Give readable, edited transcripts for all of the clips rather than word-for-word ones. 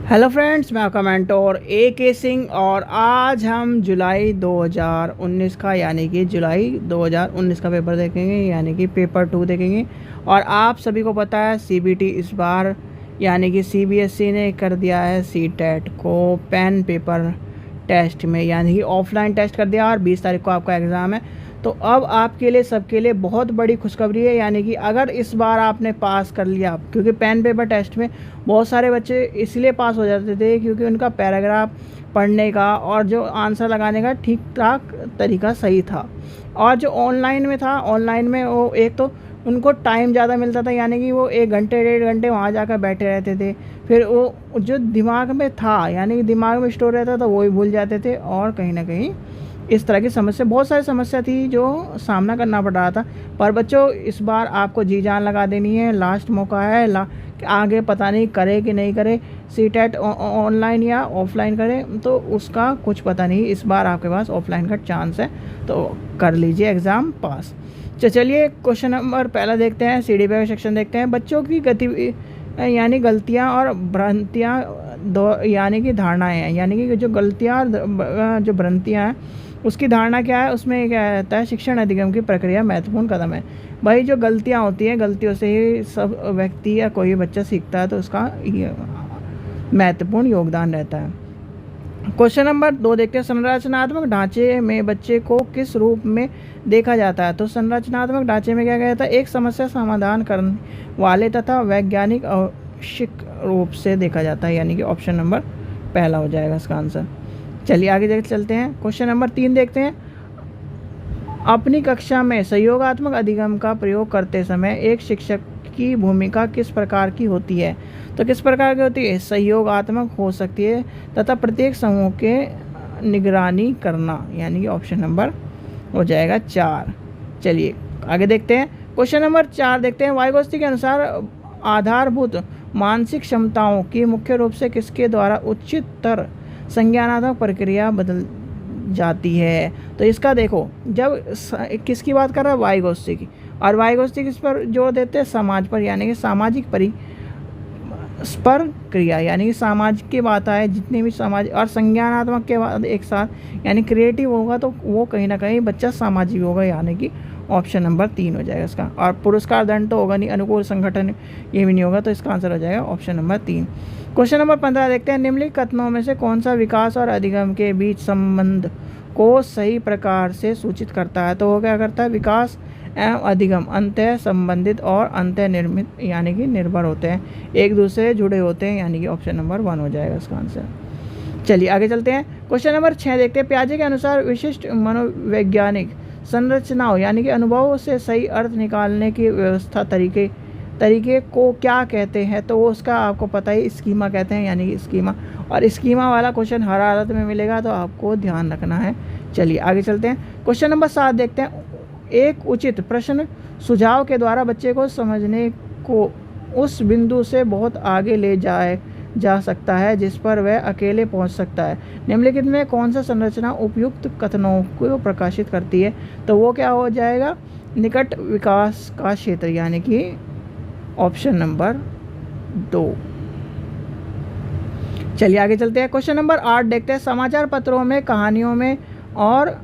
Hello friends, मैं आपका mentor ए के सिंह और आज हम जुलाई 2019 का जुलाई 2019 का पेपर देखेंगे यानी कि पेपर 2 देखेंगे। और आप सभी को पता है सीबीटी इस बार यानी कि सीबीएसई ने कर दिया है सीटेट को पेन पेपर टेस्ट में यानी कि ऑफलाइन टेस्ट कर दिया और 20 तारीख को आपका एग्ज़ाम है। तो अब आपके लिए सबके लिए बहुत बड़ी खुशखबरी है यानी कि अगर इस बार आपने पास कर लिया, क्योंकि पेन पेपर टेस्ट में बहुत सारे बच्चे इसलिए पास हो जाते थे क्योंकि उनका पैराग्राफ पढ़ने का और जो आंसर लगाने का ठीक ठाक तरीका सही था। और जो ऑनलाइन में था, ऑनलाइन में वो एक तो उनको टाइम ज़्यादा मिलता था यानी कि वो 1 घंटे 1.5 घंटे वहाँ जाकर बैठे रहते थे। फिर वो जो दिमाग में था यानी कि दिमाग में स्टोर रहता था वो ही भूल जाते थे और कहीं ना कहीं इस तरह की समस्या, बहुत सारी समस्या थी जो सामना करना पड़ रहा था। पर बच्चों, इस बार आपको जी जान लगा देनी है, लास्ट मौका है। आगे पता नहीं करे कि नहीं करे, सीटेट ऑनलाइन या ऑफलाइन करे तो उसका कुछ पता नहीं। इस बार आपके पास ऑफलाइन का चांस है तो कर लीजिए एग्ज़ाम पास। चलिए क्वेश्चन नंबर पहला देखते हैं, सीडी पे सेक्शन देखते हैं। बच्चों की गति यानी गलतियां और भ्रांतियां दो यानी कि धारणाएं हैं, यानी कि जो गलतियां और जो भ्रांतियां हैं उसकी धारणा क्या है, उसमें क्या रहता है, शिक्षण अधिगम की प्रक्रिया महत्वपूर्ण कदम है। भाई जो गलतियां होती हैं, गलतियों से ही सब व्यक्ति या कोई बच्चा सीखता है तो उसका महत्वपूर्ण योगदान रहता है। क्वेश्चन नंबर 2 देखते हैं, संरचनात्मक ढांचे में बच्चे को किस रूप में देखा जाता है। तो संरचनात्मक ढांचे में क्या कहता है, एक समस्या समाधान करने वाले तथा वैज्ञानिक आवश्यक रूप से देखा जाता है, यानी कि ऑप्शन नंबर पहला हो जाएगा इसका आंसर। चलिए आगे देख चलते हैं। क्वेश्चन नंबर 3 देखते हैं, अपनी कक्षा में सहयोगात्मक अधिगम का प्रयोग करते समय एक शिक्षक की भूमिका किस प्रकार की होती है। तो किस प्रकार की होती है, सहयोगात्मक हो सकती है तथा प्रत्येक समूह के निगरानी करना, यानी कि ऑप्शन नंबर हो जाएगा 4। चलिए आगे देखते हैं। क्वेश्चन नंबर 4 देखते हैं, वाइगोत्स्की के अनुसार आधारभूत मानसिक क्षमताओं की मुख्य रूप से किसके द्वारा उच्चतर संज्ञानात्मक प्रक्रिया बदल जाती है। तो इसका देखो, जब किसकी बात कर रहा है, वाइगोत्स्की की। और वाइगोत्स्की किस पर जोर देते हैं, समाज पर, यानी कि सामाजिक पर क्रिया, यानी कि समाज की बात आए, जितनी भी समाज और संज्ञानात्मक के बाद एक साथ यानी क्रिएटिव होगा तो वो कहीं ना कहीं बच्चा सामाजिक होगा, यानी कि ऑप्शन नंबर 3 हो जाएगा इसका। और पुरस्कार दंड तो होगा नहीं, अनुकूल संगठन ये भी नहीं होगा, तो इसका आंसर हो जाएगा ऑप्शन नंबर 3। क्वेश्चन नंबर 15 देखते हैं, निम्नलिखित कथनों में से कौन सा विकास और अधिगम के बीच संबंध को सही प्रकार से सूचित करता है। तो वो क्या करता है, विकास एवं अधिगम अंतः संबंधित और अंतः निर्मित यानी कि निर्भर होते हैं, एक दूसरे जुड़े होते हैं, यानी कि ऑप्शन नंबर 1 हो जाएगा इसका आंसर। चलिए आगे चलते हैं। क्वेश्चन नंबर 6 देखते हैं, पियाजे के अनुसार विशिष्ट मनोवैज्ञानिक संरचनाओं यानी कि अनुभवों से सही अर्थ निकालने की व्यवस्था तरीके को क्या कहते हैं। तो वो उसका आपको पता ही, स्कीमा कहते हैं, यानी कि स्कीमा। और स्कीमा वाला क्वेश्चन हर हालत में मिलेगा तो आपको ध्यान रखना है। चलिए आगे चलते हैं। क्वेश्चन नंबर 7 देखते हैं, एक उचित प्रश्न सुझाव के द्वारा बच्चे को समझने को उस बिंदु से बहुत आगे ले जा सकता है जिस पर वह अकेले पहुंच सकता है। निम्नलिखित में कौन सा संरचना उपयुक्त कथनों को प्रकाशित करती है। तो वो क्या हो जाएगा, निकट विकास का क्षेत्र, यानी कि ऑप्शन नंबर 2। चलिए आगे चलते हैं। क्वेश्चन नंबर 8 देखते हैं, समाचार पत्रों में, कहानियों में और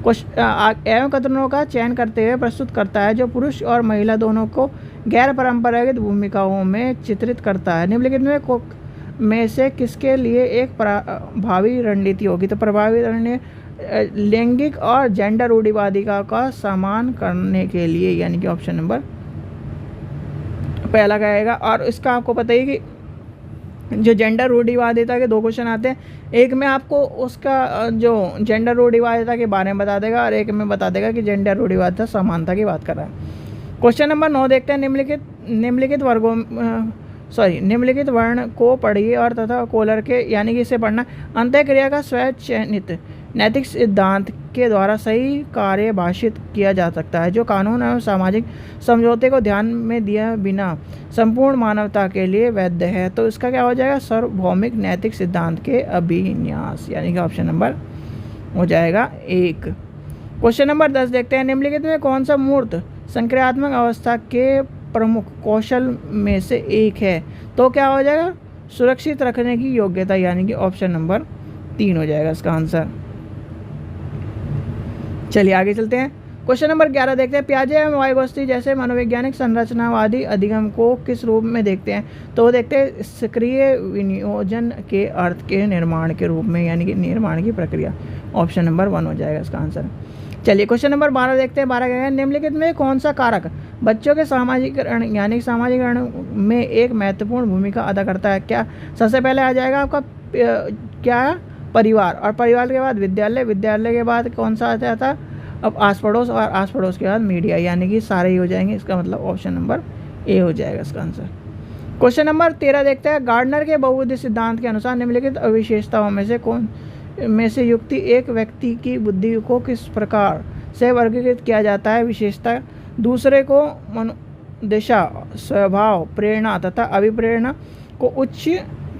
एवं कथनों का चयन करते हुए प्रस्तुत करता है जो पुरुष और महिला दोनों को गैर परंपरागत भूमिकाओं में चित्रित करता है। निम्नलिखित में से किसके लिए एक प्रभावी रणनीति होगी। तो प्रभावी रणनीति लैंगिक और जेंडर रूढ़िवादिता का सामना करने के लिए, यानी कि ऑप्शन नंबर पहला कहेगा। और इसका आपको पता ही कि जो जेंडर रूढ़िवादिता के 2 क्वेश्चन आते हैं, एक में आपको उसका जो जेंडर रूढ़िवादिता के बारे में बता देगा और एक में बता देगा कि जेंडर रूढ़िवादिता समानता की बात कर रहा है। क्वेश्चन नंबर 9 देखते हैं, निम्नलिखित वर्ण को पढ़िए और तथा कोलर के, यानी कि इसे पढ़ना, अंतःक्रिया का स्वचयनित नैतिक सिद्धांत के द्वारा सही कार्य भाषित किया जा सकता है जो कानून एवं सामाजिक समझौते को ध्यान में दिए बिना संपूर्ण मानवता के लिए वैध है। तो इसका क्या हो जाएगा, सार्वभौमिक नैतिक सिद्धांत के अभिन्यास, यानी कि ऑप्शन नंबर हो जाएगा 1। क्वेश्चन नंबर 10 देखते हैं, निम्नलिखित में कौन सा मूर्त संक्रियात्मक अवस्था के प्रमुख कौशल में से एक है। तो क्या हो जाएगा, सुरक्षित रखने की योग्यता, यानी कि ऑप्शन नंबर 3 हो जाएगा इसका आंसर। चलिए आगे चलते हैं। क्वेश्चन नंबर 11 देखते हैं। पियाजे एवं वाइगोत्स्की जैसे मनोवैज्ञानिक संरचनावादी अधिगम को किस रूप में देखते हैं? तो वो देखते हैं सक्रिय विनियोजन के अर्थ के निर्माण के रूप में, यानी कि निर्माण की प्रक्रिया। ऑप्शन नंबर 1 हो जाएगा इसका आंसर। चलिए क्वेश्चन नंबर 12 देखते हैं। 12 क्या है? निम्नलिखित में कौन सा कारक बच्चों के सामाजिकरण यानी सामाजिकरण में एक महत्वपूर्ण भूमिका अदा करता है? क्या सबसे पहले आ जाएगा आपका क्या? परिवार, और परिवार के बाद विद्यालय, विद्यालय के बाद कौन सा आ जाता है? अब आस पड़ोस, और आस पड़ोस के बाद मीडिया, यानी कि सारे ही हो जाएंगे। इसका मतलब ऑप्शन नंबर ए हो जाएगा इसका आंसर। क्वेश्चन नंबर 13 देखते हैं। गार्डनर के बहुबुद्धि सिद्धांत के अनुसार निम्नलिखित विशेषताओं में से कौन में से युक्ति एक व्यक्ति की बुद्धि को किस प्रकार से वर्गीकृत किया जाता है? विशेषता, दूसरे को मनोदशा, स्वभाव, प्रेरणा तथा अभिप्रेरणा को उच्च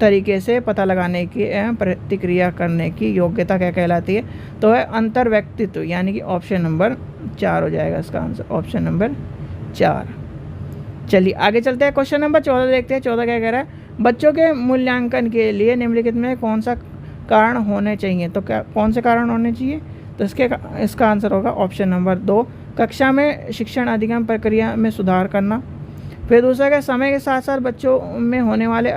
तरीके से पता लगाने की एवं प्रतिक्रिया करने की योग्यता क्या कहलाती है? तो है अंतर्व्यक्तित्व, यानी कि ऑप्शन नंबर 4 हो जाएगा इसका आंसर। Option number 4। चलिए आगे चलते हैं। क्वेश्चन नंबर 14 देखते हैं। 14 क्या कह रहा है? बच्चों के मूल्यांकन के लिए निम्नलिखित में कौन सा कारण होने चाहिए? तो क्या कौन से कारण होने चाहिए? तो इसका आंसर होगा ऑप्शन नंबर 2, कक्षा में शिक्षण अधिगम प्रक्रिया में सुधार करना। फिर दूसरा क्या? समय के साथ साथ बच्चों में होने वाले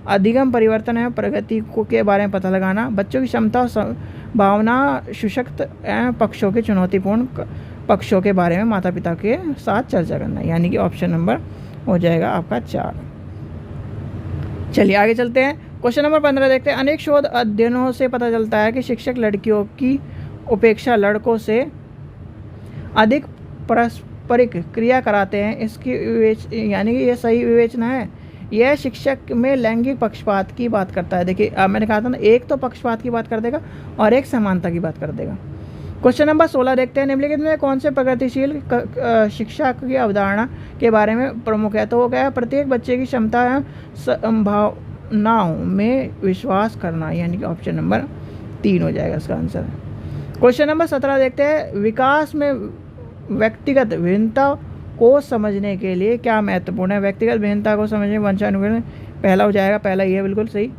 अधिगम परिवर्तन एवं प्रगति को के बारे में पता लगाना। बच्चों की क्षमता और भावना, सशक्त एवं पक्षों के चुनौतीपूर्ण पक्षों के बारे में माता पिता के साथ चर्चा करना, यानी कि ऑप्शन नंबर हो जाएगा आपका 4। चलिए आगे चलते हैं। क्वेश्चन नंबर 15 देखते हैं। अनेक शोध अध्ययनों से पता चलता है कि शिक्षक लड़कियों की उपेक्षा लड़कों से अधिक पारस्परिक क्रिया कराते हैं। इसकी यानी कि ये सही विवेचना है? यह शिक्षक में लैंगिक पक्षपात की बात करता है। देखिए मैंने कहा था ना, एक तो पक्षपात की बात कर देगा और एक समानता की बात कर देगा। क्वेश्चन नंबर 16 देखते हैं। निम्नलिखित में कौन से प्रगतिशील शिक्षा की अवधारणा के बारे में प्रमुख है? तो वो क्या है? प्रत्येक बच्चे की क्षमता एवं संभावनाओं में विश्वास करना, यानी कि ऑप्शन नंबर 3 हो जाएगा इसका आंसर। क्वेश्चन नंबर 17 देखते हैं। विकास में व्यक्तिगत भिन्नता को समझने के लिए क्या महत्वपूर्ण है? व्यक्तिगत भिन्नता को समझने वंशानुगण पहला हो जाएगा। पहला ये बिल्कुल सही,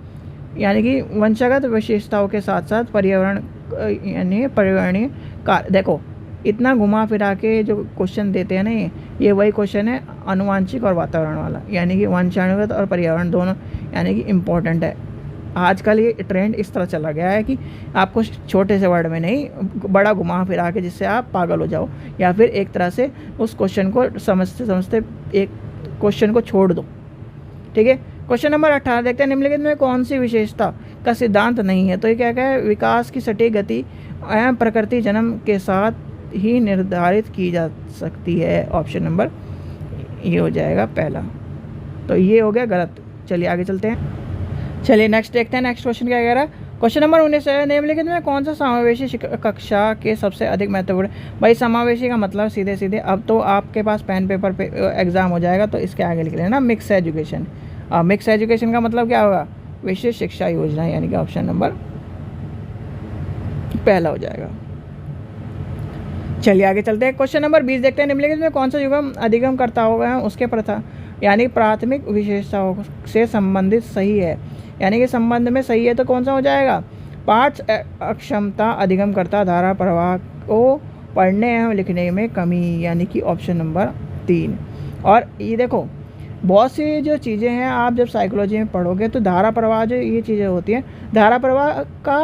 यानी कि वंशागत विशेषताओं के साथ साथ पर्यावरण यानी पर्यावरणीय कार्य। देखो इतना घुमा फिरा के जो क्वेश्चन देते हैं ना, ये वही क्वेश्चन है अनुवांशिक और वातावरण वाला, यानी कि वंशानुगत और पर्यावरण दोनों यानी कि इम्पोर्टेंट है। आजकल ये ट्रेंड इस तरह चला गया है कि आपको छोटे से वर्ड में नहीं, बड़ा घुमा फिरा के जिससे आप पागल हो जाओ, या फिर एक तरह से उस क्वेश्चन को समझते समझते एक क्वेश्चन को छोड़ दो। ठीक है। क्वेश्चन नंबर 18 देखते हैं। निम्नलिखित में कौन सी विशेषता का सिद्धांत नहीं है? तो ये क्या है? विकास की सटीक गति एवं प्रकृति जन्म के साथ ही निर्धारित की जा सकती है। ऑप्शन नंबर ये हो जाएगा पहला। तो ये हो गया गलत। चलिए आगे चलते हैं। चलिए नेक्स्ट देखते हैं। नेक्स्ट क्वेश्चन क्या कह रहा है? क्वेश्चन नंबर 19 है। निम्नलिखित में कौन सा समावेशी कक्षा के सबसे अधिक महत्वपूर्ण? भाई समावेशी का मतलब सीधे सीधे अब तो आपके पास पेन पेपर पे एग्जाम हो जाएगा, तो इसके आगे लिख लेना मिक्स एजुकेशन। मिक्स एजुकेशन का मतलब क्या होगा? विशेष शिक्षा योजना, यानी कि ऑप्शन नंबर पहला हो जाएगा। चलिए आगे चलते हैं। क्वेश्चन नंबर 20 देखते हैं। निम्नलिखित में कौन सा युगम अधिगम करता होगा उसके प्रथा यानी प्राथमिक विशेषताओं से संबंधित सही है, यानी कि संबंध में सही है, तो कौन सा हो जाएगा? पाठ अक्षमता अधिगम करता धारा प्रवाह को पढ़ने एवं लिखने में कमी, यानी कि ऑप्शन नंबर 3। और ये देखो बहुत सी जो चीज़ें हैं आप जब साइकोलॉजी में पढ़ोगे तो धारा प्रवाह जो ये चीज़ें होती हैं, धारा प्रवाह का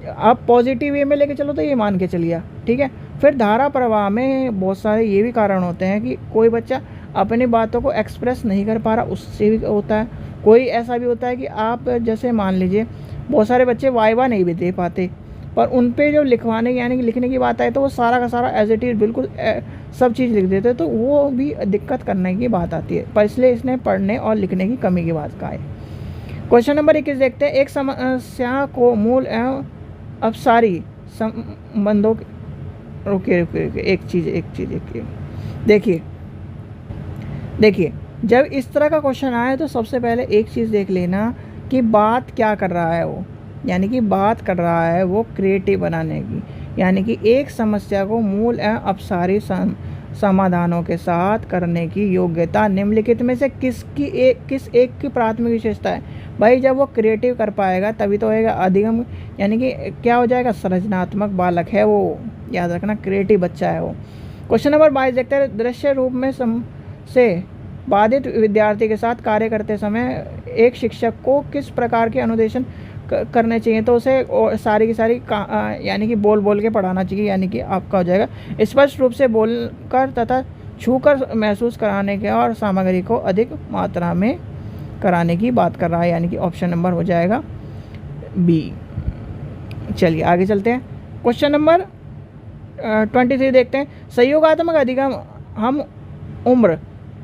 आप पॉजिटिव वे में लेके चलो तो ये मान के चलिए, ठीक है। फिर धारा प्रवाह में बहुत सारे ये भी कारण होते हैं कि कोई बच्चा अपनी बातों को एक्सप्रेस नहीं कर पा रहा, उससे भी होता है। कोई ऐसा भी होता है कि आप जैसे मान लीजिए बहुत सारे बच्चे वाइवा नहीं भी दे पाते, पर उन पे जो लिखवाने यानी कि लिखने की बात आए तो वो सारा का सारा एज इट इज़ बिल्कुल सब चीज़ लिख देते, तो वो भी दिक्कत करने की बात आती है। पर इसलिए इसने पढ़ने और लिखने की कमी की बात कहा है। क्वेश्चन नंबर 21 देखते हैं। एक समस्या को मूल एवं अपसारी संबंधों रुके एक चीज़ देखिए जब इस तरह का क्वेश्चन आए तो सबसे पहले एक चीज़ देख लेना कि बात क्या कर रहा है वो, यानी कि बात कर रहा है वो क्रिएटिव बनाने की, यानी कि एक समस्या को मूल एवं अपसारी समाधानों के साथ करने की योग्यता निम्नलिखित में से किस एक की प्राथमिक विशेषता है? भाई जब वो क्रिएटिव कर पाएगा तभी तो होएगा अधिगम, यानी कि क्या हो जाएगा, सृजनात्मक बालक है वो, याद रखना क्रिएटिव बच्चा है वो। क्वेश्चन नंबर 22 देखते हैं, दृश्य रूप में से बाधित विद्यार्थी के साथ कार्य करते समय एक शिक्षक को किस प्रकार के अनुदेशन करने चाहिए? तो उसे सारी की सारी यानी कि बोल के पढ़ाना चाहिए, यानी कि आपका हो जाएगा स्पष्ट रूप से बोलकर तथा छूकर महसूस कराने के और सामग्री को अधिक मात्रा में कराने की बात कर रहा है, यानी कि ऑप्शन नंबर हो जाएगा बी। चलिए आगे चलते हैं। क्वेश्चन नंबर 23 देखते हैं, सहयोगात्मक अधिगम हम उम्र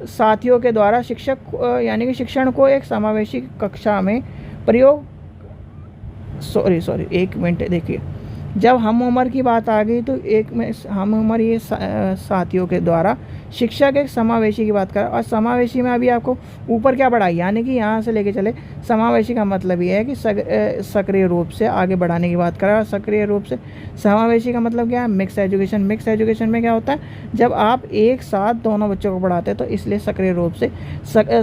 साथियों के द्वारा शिक्षक यानी कि शिक्षण को एक समावेशी कक्षा में प्रयोग सॉरी एक मिनट देखिए, जब हम उम्र की बात आ गई तो एक में हम उम्र ये साथियों के द्वारा शिक्षक एक समावेशी की बात कर, और समावेशी में अभी आपको ऊपर क्या बढ़ाई, यानी कि यहाँ से लेके चले समावेशी का मतलब ये है कि सक्रिय रूप से आगे बढ़ाने की बात कर रहा है। सक्रिय रूप से समावेशी का मतलब क्या है, मिक्स एजुकेशन। मिक्स एजुकेशन में क्या होता है, जब आप एक साथ दोनों बच्चों को पढ़ाते हैं, तो इसलिए सक्रिय रूप से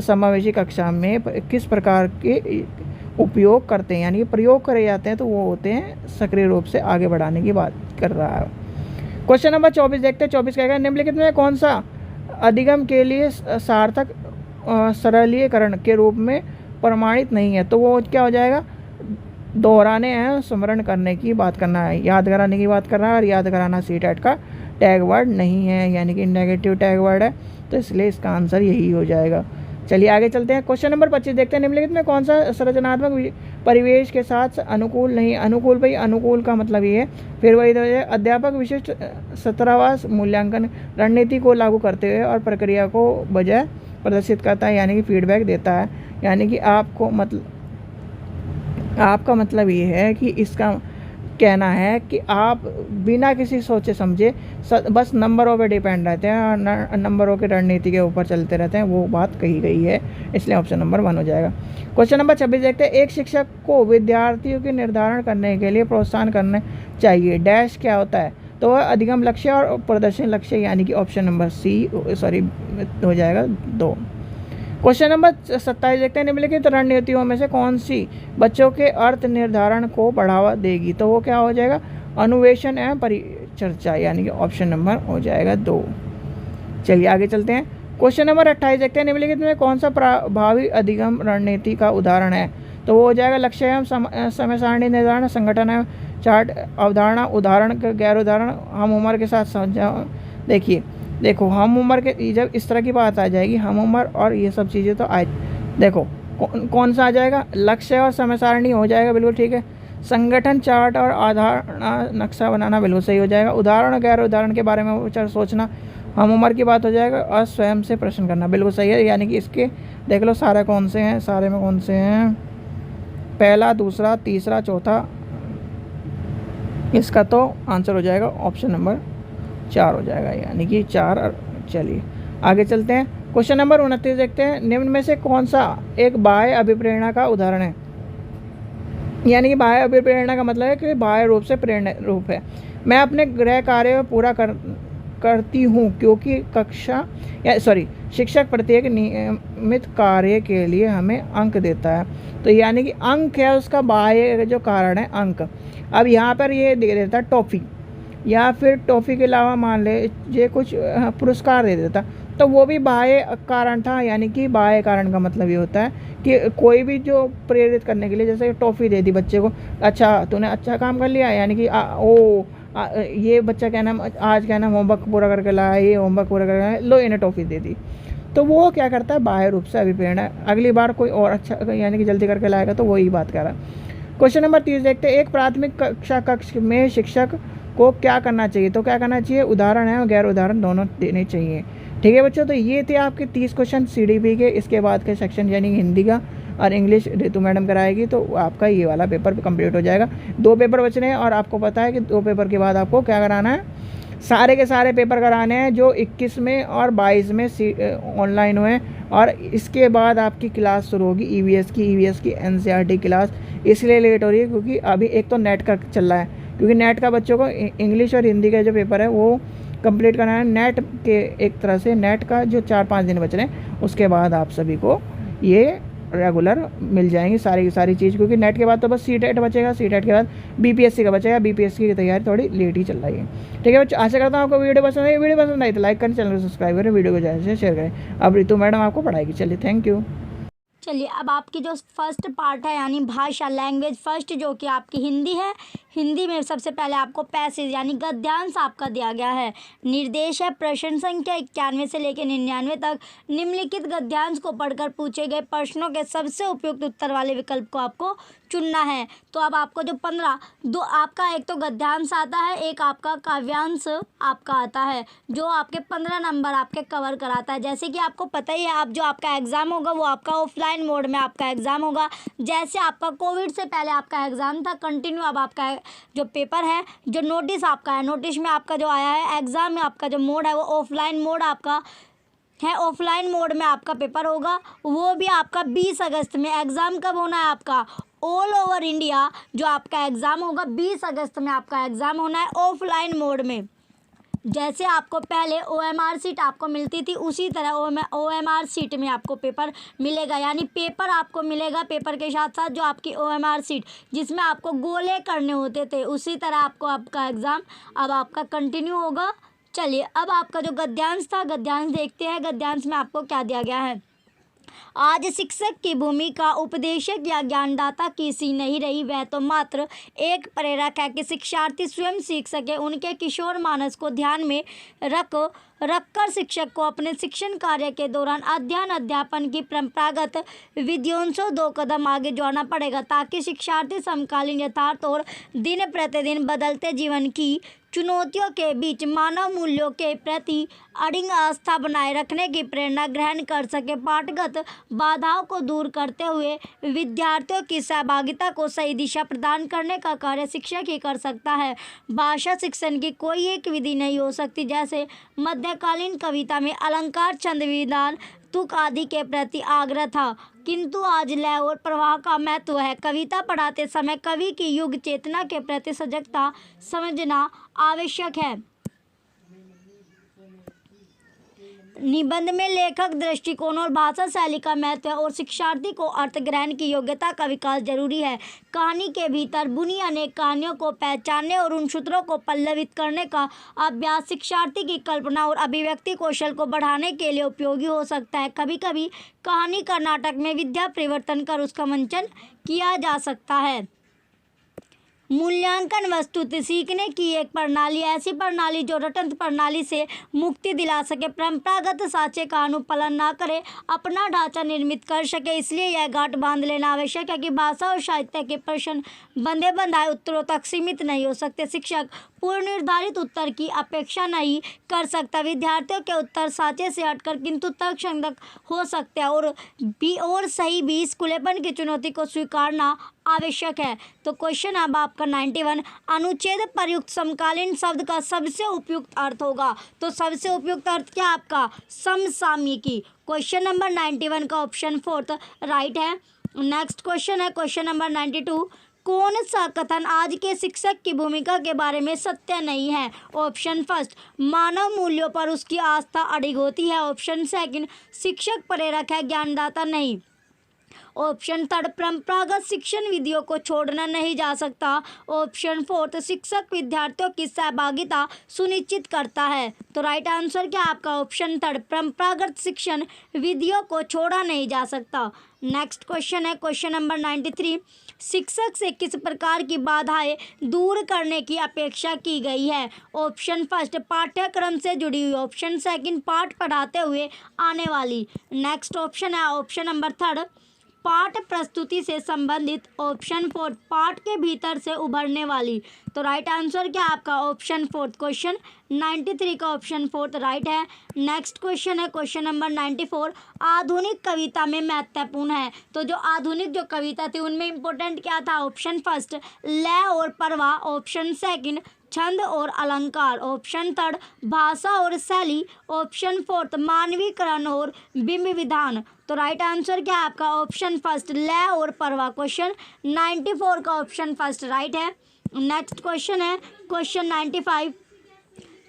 समावेशी कक्षा में किस प्रकार के उपयोग करते हैं, यानी कि प्रयोग करे जाते हैं, तो वो होते हैं सक्रिय रूप से आगे बढ़ाने की बात कर रहा है। क्वेश्चन नंबर 24 देखते हैं। 24 कहेगा, निम्नलिखित में कौन सा अधिगम के लिए सार्थक सरलीकरण के रूप में प्रमाणित नहीं है? तो वो क्या हो जाएगा, दोहराने हैं, स्मरण करने की बात करना है, याद कराने की बात कर रहा है, और याद कराना सीटेट का टैग वर्ड नहीं है, यानी कि नेगेटिव टैग वर्ड है, तो इसलिए इसका आंसर यही हो जाएगा। चलिए आगे चलते हैं। क्वेश्चन नंबर 25 देखते हैं, निम्नलिखित में कौन सा संरचनात्मक परिवेश के साथ अनुकूल नहीं? अनुकूल, भाई अनुकूल का मतलब ये है, फिर वही अध्यापक विशिष्ट छात्रावास मूल्यांकन रणनीति को लागू करते हुए और प्रक्रिया को बजाय प्रदर्शित करता है, यानी कि फीडबैक देता है, यानी कि आपका मतलब ये है कि इसका कहना है कि आप बिना किसी सोचे समझे बस नंबरों पे डिपेंड रहते हैं और नंबरों की रणनीति के ऊपर चलते रहते हैं, वो बात कही गई है, इसलिए ऑप्शन नंबर 1 हो जाएगा। क्वेश्चन नंबर 26 देखते हैं, एक शिक्षक को विद्यार्थियों के निर्धारण करने के लिए प्रोत्साहन करने चाहिए, डैश क्या होता है? तो वह अधिगम लक्ष्य और प्रदर्शन लक्ष्य, यानी कि ऑप्शन नंबर हो जाएगा 2। क्वेश्चन नंबर 27 देखते हैं, निम्नलिखित रणनीतियों में से कौन सी बच्चों के अर्थ निर्धारण को बढ़ावा देगी? तो वो क्या हो जाएगा, अन्वेषण एवं परिचर्चा, यानी कि ऑप्शन नंबर हो जाएगा 2। चलिए आगे चलते हैं। क्वेश्चन नंबर 28 देखते हैं, निम्नलिखित में कौन सा प्रभावी अधिगम रणनीति का उदाहरण है? तो वो हो जाएगा लक्ष्य एवं समय सारणी निर्धारण, संगठन एवं चार्ट, अवधारणा, उदाहरण, गैर उदाहरण, हम उम्र के साथ समझा। देखो हम उम्र के जब इस तरह की बात आ जाएगी, हम उम्र और ये सब चीज़ें तो आए, देखो कौन सा आ जाएगा, लक्ष्य और समय सारणी हो जाएगा, बिल्कुल ठीक है। संगठन, चार्ट और आधार नक्शा बनाना बिल्कुल सही हो जाएगा। उदाहरण और गैर उदाहरण के बारे में सोचना, हम उम्र की बात हो जाएगा, और स्वयं से प्रश्न करना बिल्कुल सही है, यानी कि इसके देख लो सारे कौन से हैं, सारे में कौन से हैं, पहला, दूसरा, तीसरा, चौथा, इसका तो आंसर हो जाएगा ऑप्शन नंबर 4 हो जाएगा, यानी कि 4। चलिए आगे चलते हैं। क्वेश्चन नंबर 29 देखते हैं, निम्न में से कौन सा एक बाह्य अभिप्रेरणा का उदाहरण है? यानी कि बाह्य अभिप्रेरणा का मतलब है कि बाह्य रूप से प्रेरणा रूप है। मैं अपने गृह कार्य पूरा करती हूँ क्योंकि शिक्षक प्रत्येक नियमित कार्य के लिए हमें अंक देता है, तो यानी कि अंक है उसका बाह्य जो कारण है, अंक। अब यहाँ पर ये दे देता टॉफ़ी, या फिर टॉफ़ी के अलावा मान ले ये कुछ पुरस्कार दे देता, तो वो भी बाह्य कारण था, यानी कि बाह्य कारण का मतलब ये होता है कि कोई भी जो प्रेरित करने के लिए, जैसे टॉफ़ी दे दी बच्चे को, अच्छा तूने अच्छा काम कर लिया, यानी कि ये बच्चा क्या नाम आज क्या नाम होमवर्क पूरा करके लाया, ये होमवर्क पूरा करके लाया, लो इन्हें टॉफ़ी दे दी, तो वो क्या करता है, बाह्य रूप से अभिप्रेरणा, अगली बार कोई और अच्छा यानी कि जल्दी करके लाएगा, तो वही बात कर रहा है। क्वेश्चन नंबर 30 देखते हैं, एक प्राथमिक कक्षा कक्ष में शिक्षक को क्या करना चाहिए? तो क्या करना चाहिए, उदाहरण है और गैर उदाहरण दोनों देने चाहिए। ठीक है बच्चों, तो ये थे आपके 30 क्वेश्चन CDP के। इसके बाद के सेक्शन यानी हिंदी का और इंग्लिश ऋतु मैडम कराएगी, तो आपका ये वाला पेपर कंप्लीट हो जाएगा। 2 पेपर बच रहे हैं, और आपको पता है कि 2 पेपर के बाद आपको क्या कराना है, सारे के सारे पेपर कराने हैं जो 21 में और 22 में ऑनलाइन हुए, और इसके बाद आपकी क्लास शुरू होगी EVS की NCERT क्लास। इसलिए लेट हो रही है क्योंकि अभी एक तो नेट का चल रहा है, क्योंकि नेट का बच्चों को इंग्लिश और हिंदी का जो पेपर है वो कंप्लीट करना है नेट के, एक तरह से नेट का जो 4-5 दिन बच रहे हैं उसके बाद आप सभी को ये रेगुलर मिल जाएंगी सारी की सारी चीज़, क्योंकि नेट के बाद तो बस सीटेट बचेगा, सीटेट के बाद बीपीएससी का बचेगा। बीपीएससी की तैयारी थोड़ी लेट ही चल रही है। ठीक है बच्चों, आशा करता हूँ आपको वीडियो पसंद आई। वीडियो पसंद आई तो लाइक करें, चैनल को सब्सक्राइब करें, वीडियो को ज़्यादा से शेयर करें। अब रितु मैडम आपको पढ़ाएगी। चलिए, थैंक यू। चलिए, अब आपकी जो फर्स्ट पार्ट है यानी भाषा, लैंग्वेज फर्स्ट, जो कि आपकी हिंदी है। हिंदी में सबसे पहले आपको पैसेज यानी गद्यांश आपका दिया गया है। निर्देश है प्रश्न संख्या 91 से लेकर 99 तक। निम्नलिखित गद्यांश को पढ़कर पूछे गए प्रश्नों के सबसे उपयुक्त उत्तर वाले विकल्प को आपको चुनना है। तो अब आपको जो 15 दो आपका एक तो गद्यांश आता है, एक आपका काव्यांश आपका आता है, जो आपके 15 नंबर आपके कवर कराता है। जैसे कि आपको पता ही है, आप जो आपका एग्ज़ाम होगा वो आपका ऑफलाइन मोड में आपका एग्ज़ाम होगा। जैसे आपका कोविड से पहले आपका एग्ज़ाम था कंटिन्यू, अब आपका जो पेपर है, जो नोटिस आपका है, नोटिस में आपका जो आया है एग्ज़ाम में आपका जो मोड है वो ऑफलाइन मोड आपका है। ऑफलाइन मोड में आपका पेपर होगा, वो भी आपका 20 अगस्त में। एग्ज़ाम कब होना है आपका? ऑल ओवर इंडिया जो आपका एग्ज़ाम होगा 20 अगस्त में आपका एग्ज़ाम होना है ऑफलाइन मोड में। जैसे आपको पहले OMR सीट आपको मिलती थी, उसी तरह OMR सीट में आपको पेपर मिलेगा, यानी पेपर आपको मिलेगा। पेपर के साथ साथ जो आपकी OMR सीट जिसमें आपको गोले करने होते थे, उसी तरह आपको आपका एग्ज़ाम अब आपका कंटिन्यू होगा। चलिए, अब आपका जो गद्यांश था, गद्यांश देखते हैं। गद्यांश में आपको क्या दिया गया है। आज शिक्षक की भूमिका उपदेशक या ज्ञानदाता की सी नहीं रही, वह तो मात्र एक प्रेरक है कि शिक्षार्थी स्वयं सीख सके। उनके किशोर मानस को ध्यान में रखकर शिक्षक को अपने शिक्षण कार्य के दौरान अध्ययन अध्यापन की परंपरागत विधियों से 2 कदम आगे जोड़ना पड़ेगा, ताकि शिक्षार्थी समकालीन यथार्थ और दिन प्रतिदिन बदलते जीवन की चुनौतियों के बीच मानव मूल्यों के प्रति अडिग आस्था बनाए रखने की प्रेरणा ग्रहण कर सके। पाठगत बाधाओं को दूर करते हुए विद्यार्थियों की सहभागिता को सही दिशा प्रदान करने का कार्य शिक्षक ही कर सकता है। भाषा शिक्षण की कोई एक विधि नहीं हो सकती। जैसे मध्यकालीन कविता में अलंकार, छंद, विधान, तुक आदि के प्रति आग्रह था, किंतु आज लय और प्रवाह का महत्व है। कविता पढ़ाते समय कवि की युग चेतना के प्रति सजगता समझना आवश्यक है। निबंध में लेखक दृष्टिकोण और भाषा शैली का महत्व है और शिक्षार्थी को अर्थ ग्रहण की योग्यता का विकास जरूरी है। कहानी के भीतर बुनी अनेक कहानियों को पहचानने और उन सूत्रों को पल्लवित करने का अभ्यास शिक्षार्थी की कल्पना और अभिव्यक्ति कौशल को बढ़ाने के लिए उपयोगी हो सकता है। कभी कभी कहानी का नाटक में विद्या परिवर्तन कर उसका मंचन किया जा सकता है। मूल्यांकन वस्तुतः सीखने की एक प्रणाली, ऐसी प्रणाली जो रटंत प्रणाली से मुक्ति दिला सके, परंपरागत साँचे का अनुपालन ना करे, अपना ढांचा निर्मित कर सके। इसलिए यह गांठ बांध लेना आवश्यक है कि भाषा और साहित्य के प्रश्न बंधे बंधाए उत्तरों तक सीमित नहीं हो सकते। शिक्षक पूर्व निर्धारित उत्तर की अपेक्षा नहीं कर सकता। विद्यार्थियों के उत्तर साँचे से हटकर किंतु तर्कसंगत हो सकते हैं और सही भी। इस खुलेपन की चुनौती को स्वीकारना आवश्यक है। तो क्वेश्चन अब आपका 91, अनुच्छेद प्रयुक्त समकालीन शब्द का सबसे उपयुक्त अर्थ होगा। तो सबसे उपयुक्त अर्थ क्या आपका? समसामयिकी। क्वेश्चन नंबर 91 का ऑप्शन 4 राइट है। नेक्स्ट क्वेश्चन है क्वेश्चन नंबर 92, कौन सा कथन आज के शिक्षक की भूमिका के बारे में सत्य नहीं है? ऑप्शन फर्स्ट, मानव मूल्यों पर उसकी आस्था अडिग होती है। ऑप्शन सेकंड, शिक्षक प्रेरक है, ज्ञानदाता नहीं। ऑप्शन थर्ड, परंपरागत शिक्षण विधियों को छोड़ना नहीं जा सकता। ऑप्शन फोर्थ, शिक्षक विद्यार्थियों की सहभागिता सुनिश्चित करता है। तो राइट आंसर क्या आपका? ऑप्शन थर्ड, परंपरागत शिक्षण विधियों को छोड़ा नहीं जा सकता। नेक्स्ट क्वेश्चन है क्वेश्चन नंबर 93, शिक्षक से किस प्रकार की बाधाएं दूर करने की अपेक्षा की गई है? ऑप्शन फर्स्ट, पाठ्यक्रम से जुड़ी हुई। ऑप्शन सेकंड, पाठ पढ़ाते हुए आने वाली। नेक्स्ट ऑप्शन है ऑप्शन नंबर थर्ड, पाठ प्रस्तुति से संबंधित। ऑप्शन फोर्थ, पाठ के भीतर से उभरने वाली। तो राइट आंसर क्या आपका? Option fourth. क्वेश्चन 93 का ऑप्शन फोर्थ राइट है। नेक्स्ट क्वेश्चन है क्वेश्चन नंबर 94, आधुनिक कविता में महत्वपूर्ण है। तो जो आधुनिक जो कविता थी उनमें इंपॉर्टेंट क्या था? ऑप्शन फर्स्ट, लय और प्रवाह। ऑप्शन सेकंड, छंद और अलंकार। ऑप्शन थर्ड, भाषा और शैली। ऑप्शन फोर्थ, मानवीकरण और बिंब विधान। तो राइट आंसर क्या है आपका? ऑप्शन फर्स्ट, लय और प्रवाह। क्वेश्चन 94 का ऑप्शन फर्स्ट राइट है। नेक्स्ट क्वेश्चन है क्वेश्चन 95,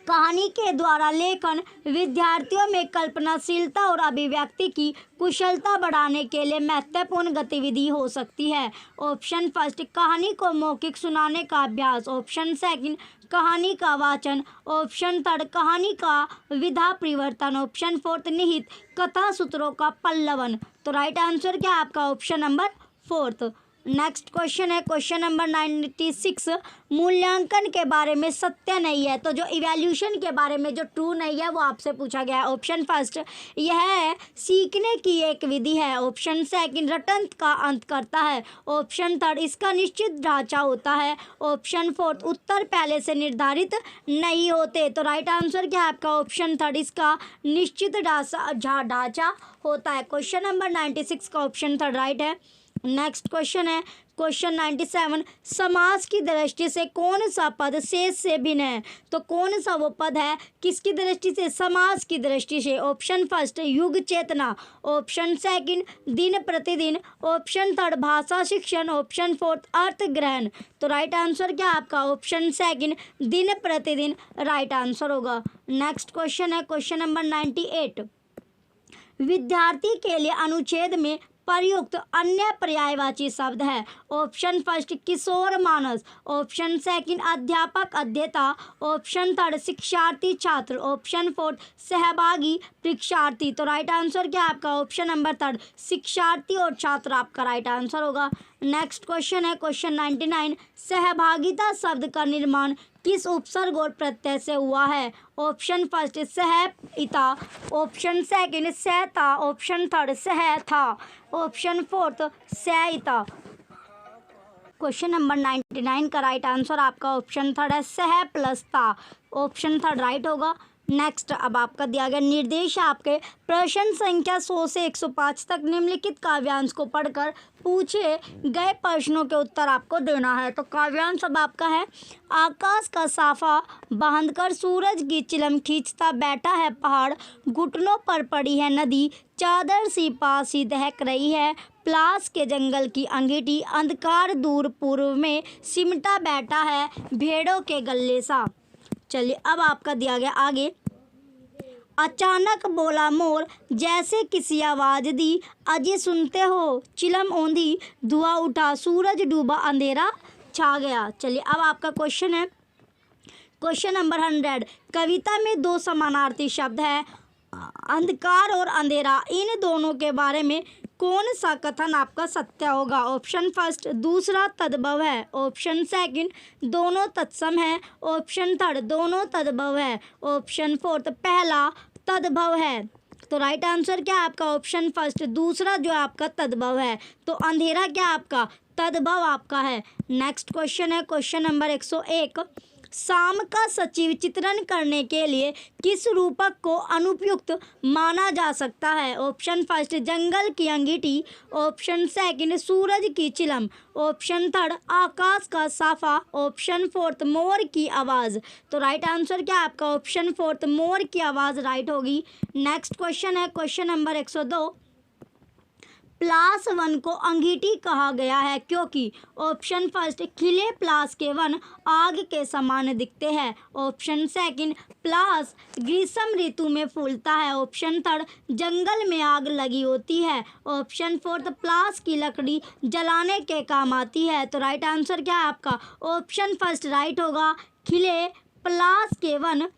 कहानी के द्वारा लेखन विद्यार्थियों में कल्पनाशीलता और अभिव्यक्ति की कुशलता बढ़ाने के लिए महत्वपूर्ण गतिविधि हो सकती है। ऑप्शन फर्स्ट, कहानी को मौखिक सुनाने का अभ्यास। ऑप्शन सेकंड, कहानी का वाचन। ऑप्शन थर्ड, कहानी का विधा परिवर्तन। ऑप्शन फोर्थ, निहित कथा सूत्रों का पल्लवन। तो राइट आंसर क्या है आपका? Option number fourth. Next question है क्वेश्चन नंबर 96। मूल्यांकन के बारे में सत्य नहीं है, तो जो इवैल्यूएशन के बारे में जो ट्रू नहीं है वो आपसे पूछा गया है। ऑप्शन फर्स्ट, यह सीखने की एक विधि है। ऑप्शन सेकंड, रटंत का अंत करता है। ऑप्शन थर्ड, इसका निश्चित ढांचा होता है। ऑप्शन फोर्थ, उत्तर पहले से निर्धारित नहीं होते। तो राइट आंसर क्या है आपका? ऑप्शन थर्ड, इसका निश्चित ढांचा होता है। क्वेश्चन नंबर 96 का ऑप्शन थर्ड राइट है। नेक्स्ट क्वेश्चन है क्वेश्चन 97। समास की दृष्टि से कौन सा पद शेष से भिन्न है? तो कौन सा वो पद है किसकी दृष्टि से? समास की दृष्टि से। ऑप्शन फर्स्ट, युग चेतना। ऑप्शन सेकंड, दिन प्रतिदिन। ऑप्शन थर्ड, भाषा शिक्षण। ऑप्शन फोर्थ, अर्थ ग्रहण। तो राइट आंसर क्या आपका? ऑप्शन सेकंड, दिन प्रतिदिन राइट आंसर होगा। नेक्स्ट क्वेश्चन है क्वेश्चन नंबर 98। विद्यार्थी के लिए अनुच्छेद में प्रयुक्त अन्य पर्यायवाची शब्द है। ऑप्शन फर्स्ट, किशोर मानस। ऑप्शन सेकंड, अध्यापक अध्येता। ऑप्शन थर्ड, शिक्षार्थी छात्र। ऑप्शन फोर्थ, सहभागी परीक्षार्थी। तो राइट आंसर क्या है आपका? ऑप्शन नंबर थर्ड, शिक्षार्थी और छात्र आपका राइट आंसर होगा। नेक्स्ट क्वेश्चन है क्वेश्चन 99। सहभागिता शब्द का निर्माण किस उपसर्ग और प्रत्यय से हुआ है? ऑप्शन फर्स्ट, सहइता। ऑप्शन सेकंड, सहता। ऑप्शन थर्ड, सहथा। ऑप्शन फोर्थ, सहइता। क्वेश्चन नंबर 99 का राइट आंसर आपका ऑप्शन थर्ड है, सह प्लस था। ऑप्शन थर्ड राइट होगा। नेक्स्ट अब आपका दिया गया निर्देश आपके प्रश्न संख्या 100 से 105 तक निम्नलिखित काव्यांश को पढ़कर पूछे गए प्रश्नों के उत्तर आपको देना है। तो काव्यांश अब आपका है, आकाश का साफा बांधकर सूरज की चिलम खींचता बैठा है पहाड़, घुटनों पर पड़ी है नदी, चादर सी पास ही दहक रही है, प्लास के जंगल की अंगीठी, अंधकार दूर पूर्व में सिमटा बैठा है भेड़ों के गले सा। चलिए अब आपका दिया गया आगे, अचानक बोला मोर जैसे किसी आवाज दी, अजय सुनते हो चिलम ओंधी, धुआं उठा सूरज डूबा अंधेरा छा गया। चलिए अब आपका क्वेश्चन है क्वेश्चन नंबर 100। कविता में दो समानार्थी शब्द है, अंधकार और अंधेरा, इन दोनों के बारे में कौन सा कथन आपका सत्य होगा? ऑप्शन फर्स्ट दूसरा तद्भव है। ऑप्शन सेकंड दोनों तत्सम है। ऑप्शन थर्ड दोनों तद्भव है। ऑप्शन फोर्थ पहला तद्भव है। तो राइट आंसर क्या है आपका? ऑप्शन फर्स्ट दूसरा जो आपका तद्भव है। तो अंधेरा क्या आपका? तद्भव आपका है। नेक्स्ट क्वेश्चन है क्वेश्चन नंबर 101। शाम का सचिव चित्रण करने के लिए किस रूपक को अनुपयुक्त माना जा सकता है? ऑप्शन फर्स्ट जंगल की अंगीठी। ऑप्शन सेकंड सूरज की चिलम। ऑप्शन थर्ड आकाश का साफा। ऑप्शन फोर्थ मोर की आवाज़। तो राइट आंसर क्या है आपका? ऑप्शन फोर्थ मोर की आवाज़ राइट होगी। नेक्स्ट क्वेश्चन है क्वेश्चन नंबर 102। प्लास वन को अंगीठी कहा गया है क्योंकि ऑप्शन फर्स्ट खिले प्लास के वन आग के समान दिखते हैं। ऑप्शन सेकंड प्लास ग्रीष्म ऋतु में फूलता है। ऑप्शन थर्ड जंगल में आग लगी होती है। ऑप्शन फोर्थ प्लास की लकड़ी जलाने के काम आती है। तो राइट आंसर क्या है आपका? ऑप्शन फर्स्ट राइट होगा, खिले प्लास के वन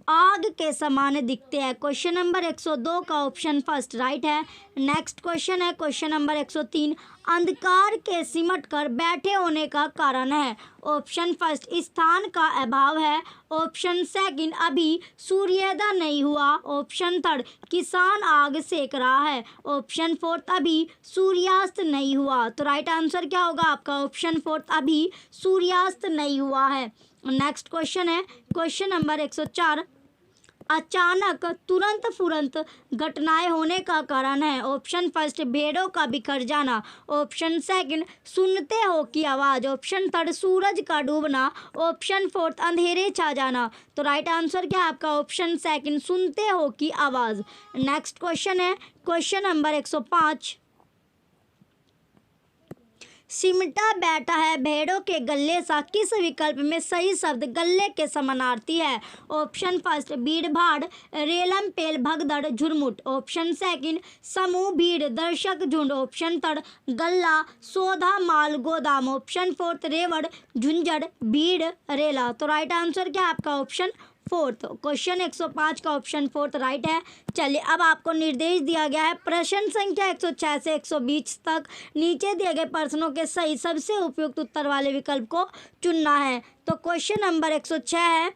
आग के समान दिखते हैं। क्वेश्चन नंबर 102 का ऑप्शन फर्स्ट राइट है। नेक्स्ट क्वेश्चन है क्वेश्चन नंबर 103। अंधकार के सिमट कर बैठे होने का कारण है। ऑप्शन फर्स्ट स्थान का अभाव है। ऑप्शन सेकंड अभी सूर्योदय नहीं हुआ। ऑप्शन थर्ड किसान आग सेक रहा है। ऑप्शन फोर्थ अभी सूर्यास्त नहीं हुआ। तो राइट आंसर क्या होगा आपका? ऑप्शन फोर्थ अभी सूर्यास्त नहीं हुआ है। नेक्स्ट क्वेश्चन है क्वेश्चन नंबर 104। अचानक तुरंत फुरंत घटनाएं होने का कारण है। ऑप्शन फर्स्ट भेड़ों का बिखर जाना। ऑप्शन सेकंड सुनते हो की आवाज़। ऑप्शन थर्ड सूरज का डूबना। ऑप्शन फोर्थ अंधेरे छा जाना। तो राइट आंसर क्या है आपका? ऑप्शन सेकंड सुनते हो की आवाज़। नेक्स्ट क्वेश्चन है क्वेश्चन नंबर 105। सिमटा बैठा है भेड़ों के गले सा, किस विकल्प में सही शब्द गले के समानार्थी है? ऑप्शन फर्स्ट भीड़ भाड़, रेलम पेल भगदड़ झुरमुट। ऑप्शन सेकंड समूह भीड़ दर्शक झुंड। ऑप्शन थर्ड गल्ला सौदा माल गोदाम। ऑप्शन फोर्थ रेवड़ झुंझड़ भीड़ रेला। तो राइट आंसर क्या है आपका? Option fourth. क्वेश्चन 105 का ऑप्शन फोर्थ राइट है। चलिए अब आपको निर्देश दिया गया है प्रश्न संख्या 106 से 120 तक नीचे दिए गए प्रश्नों के सही सबसे उपयुक्त उत्तर वाले विकल्प को चुनना है। तो क्वेश्चन नंबर 106 है,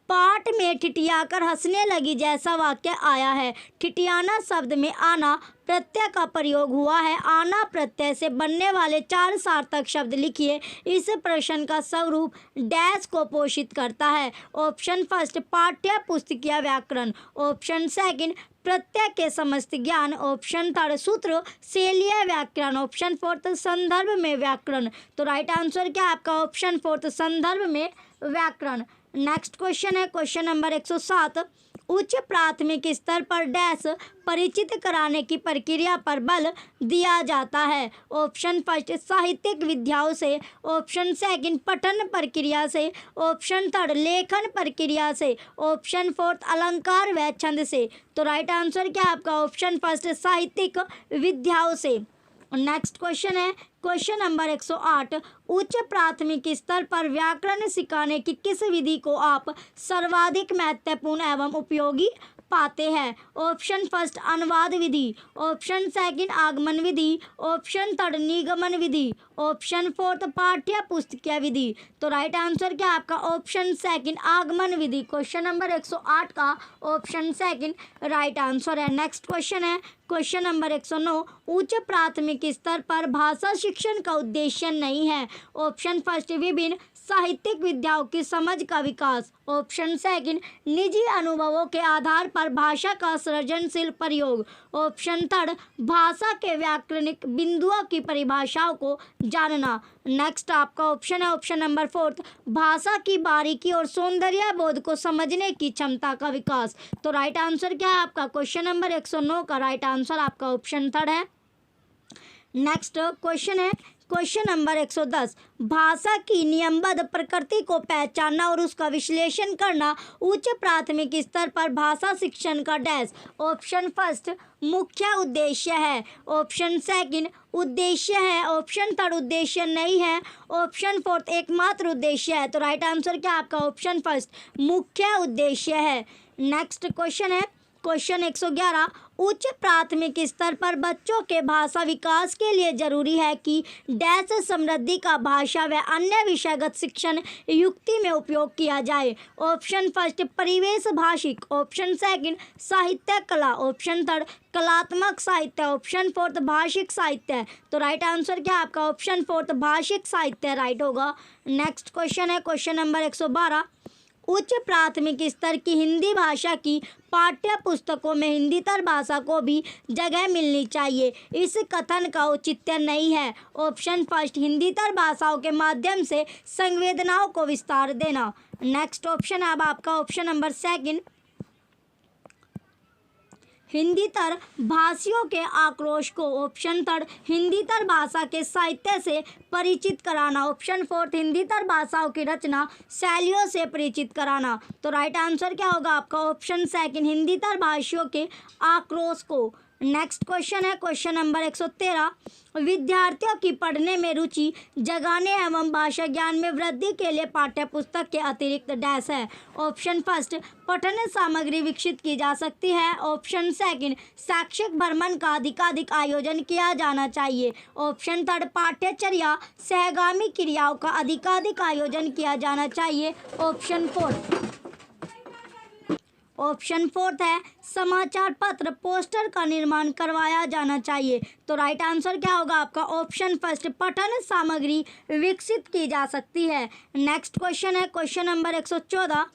पाठ में ठिठियाकर हंसने लगी जैसा वाक्य आया है। ठिठियाना शब्द में आना प्रत्यय का प्रयोग हुआ है। आना प्रत्यय से बनने वाले 4 सार्थक शब्द लिखिए। इस प्रश्न का स्वरूप डैश को पोषित करता है। ऑप्शन फर्स्ट पाठ्य पुस्तकीय व्याकरण। ऑप्शन सेकंड प्रत्यय के समस्त ज्ञान। ऑप्शन थर्ड सूत्र शैलीय व्याकरण। ऑप्शन फोर्थ संदर्भ में व्याकरण। तो राइट आंसर क्या है आपका? ऑप्शन फोर्थ संदर्भ में व्याकरण। नेक्स्ट क्वेश्चन है क्वेश्चन नंबर 107, उच्च प्राथमिक स्तर पर डैश परिचित कराने की प्रक्रिया पर बल दिया जाता है। ऑप्शन फर्स्ट साहित्यिक विद्याओं से। ऑप्शन सेकंड पठन प्रक्रिया से। ऑप्शन थर्ड लेखन प्रक्रिया से। ऑप्शन फोर्थ अलंकार व छंद से। तो राइट आंसर क्या है आपका? ऑप्शन फर्स्ट साहित्यिक विद्याओं से। नेक्स्ट क्वेश्चन है क्वेश्चन नंबर 108, उच्च प्राथमिक स्तर पर व्याकरण सिखाने की किस विधि को आप सर्वाधिक महत्वपूर्ण एवं उपयोगी पाते हैं? ऑप्शन फर्स्ट अनुवाद विधि। ऑप्शन सेकंड आगमन विधि। ऑप्शन थर्ड निगमन विधि। ऑप्शन फोर्थ पाठ्य पुस्तकीय विधि। तो राइट आंसर क्या आपका? ऑप्शन सेकंड आगमन विधि। क्वेश्चन नंबर 108 का ऑप्शन सेकंड राइट आंसर है। नेक्स्ट क्वेश्चन है क्वेश्चन नंबर 109, उच्च प्राथमिक स्तर पर भाषा शिक्षण का उद्देश्य नहीं है। ऑप्शन फर्स्ट विभिन्न साहित्यिक विद्याओं की समझ का विकास। ऑप्शन सेकंड निजी अनुभवों के आधार पर भाषा का सृजनशील प्रयोग। ऑप्शन थर्ड भाषा के व्याकरणिक बिंदुओं की परिभाषाओं को जानना। नेक्स्ट आपका ऑप्शन है ऑप्शन नंबर फोर्थ भाषा की बारीकी और सौंदर्य बोध को समझने की क्षमता का विकास। तो राइट आंसर क्या है आपका? क्वेश्चन नंबर 109 का राइट आंसर आपका ऑप्शन थर्ड है। नेक्स्ट क्वेश्चन है क्वेश्चन नंबर 110, भाषा की नियमबद्ध प्रकृति को पहचानना और उसका विश्लेषण करना उच्च प्राथमिक स्तर पर भाषा शिक्षण का डैश। ऑप्शन फर्स्ट मुख्य उद्देश्य है। ऑप्शन सेकंड उद्देश्य है। ऑप्शन थर्ड उद्देश्य नहीं है। ऑप्शन फोर्थ एकमात्र उद्देश्य है। तो राइट आंसर क्या आपका? ऑप्शन फर्स्ट मुख्य उद्देश्य है। नेक्स्ट क्वेश्चन है क्वेश्चन 111, उच्च प्राथमिक स्तर पर बच्चों के भाषा विकास के लिए जरूरी है कि डैश समृद्धि का भाषा व अन्य विषयगत शिक्षण युक्ति में उपयोग किया जाए। ऑप्शन फर्स्ट परिवेश भाषिक। ऑप्शन सेकंड साहित्य कला। ऑप्शन थर्ड कलात्मक साहित्य। ऑप्शन फोर्थ भाषिक साहित्य। तो राइट आंसर क्या है आपका? ऑप्शन फोर्थ भाषिक साहित्य राइट होगा। नेक्स्ट क्वेश्चन है क्वेश्चन नंबर 112, उच्च प्राथमिक स्तर की हिंदी भाषा की पाठ्य पुस्तकों में हिंदीतर भाषा को भी जगह मिलनी चाहिए। इस कथन का औचित्य नहीं है। ऑप्शन फर्स्ट हिंदीतर भाषाओं के माध्यम से संवेदनाओं को विस्तार देना। नेक्स्ट ऑप्शन है अब आपका ऑप्शन नंबर सेकंड हिंदीतर भाषियों के आक्रोश को। ऑप्शन थर्ड हिंदीतर भाषा के साहित्य से परिचित कराना। ऑप्शन फोर्थ हिंदीतर भाषाओं की रचना शैलियों से परिचित कराना। तो राइट आंसर क्या होगा आपका? ऑप्शन सेकंड हिंदीतर भाषियों के आक्रोश को। नेक्स्ट क्वेश्चन है क्वेश्चन नंबर 113, विद्यार्थियों की पढ़ने में रुचि जगाने एवं भाषा ज्ञान में वृद्धि के लिए पाठ्य पुस्तक के अतिरिक्त डैश है। ऑप्शन फर्स्ट पठन सामग्री विकसित की जा सकती है। ऑप्शन सेकंड शैक्षिक भ्रमण का अधिकाधिक आयोजन किया जाना चाहिए। ऑप्शन थर्ड पाठ्यचर्या सहगामी क्रियाओं का अधिकाधिक आयोजन किया जाना चाहिए। ऑप्शन फोर्थ है समाचार पत्र पोस्टर का निर्माण करवाया जाना चाहिए। तो राइट आंसर क्या होगा आपका? ऑप्शन फर्स्ट पठन सामग्री विकसित की जा सकती है। नेक्स्ट क्वेश्चन है क्वेश्चन नंबर 114,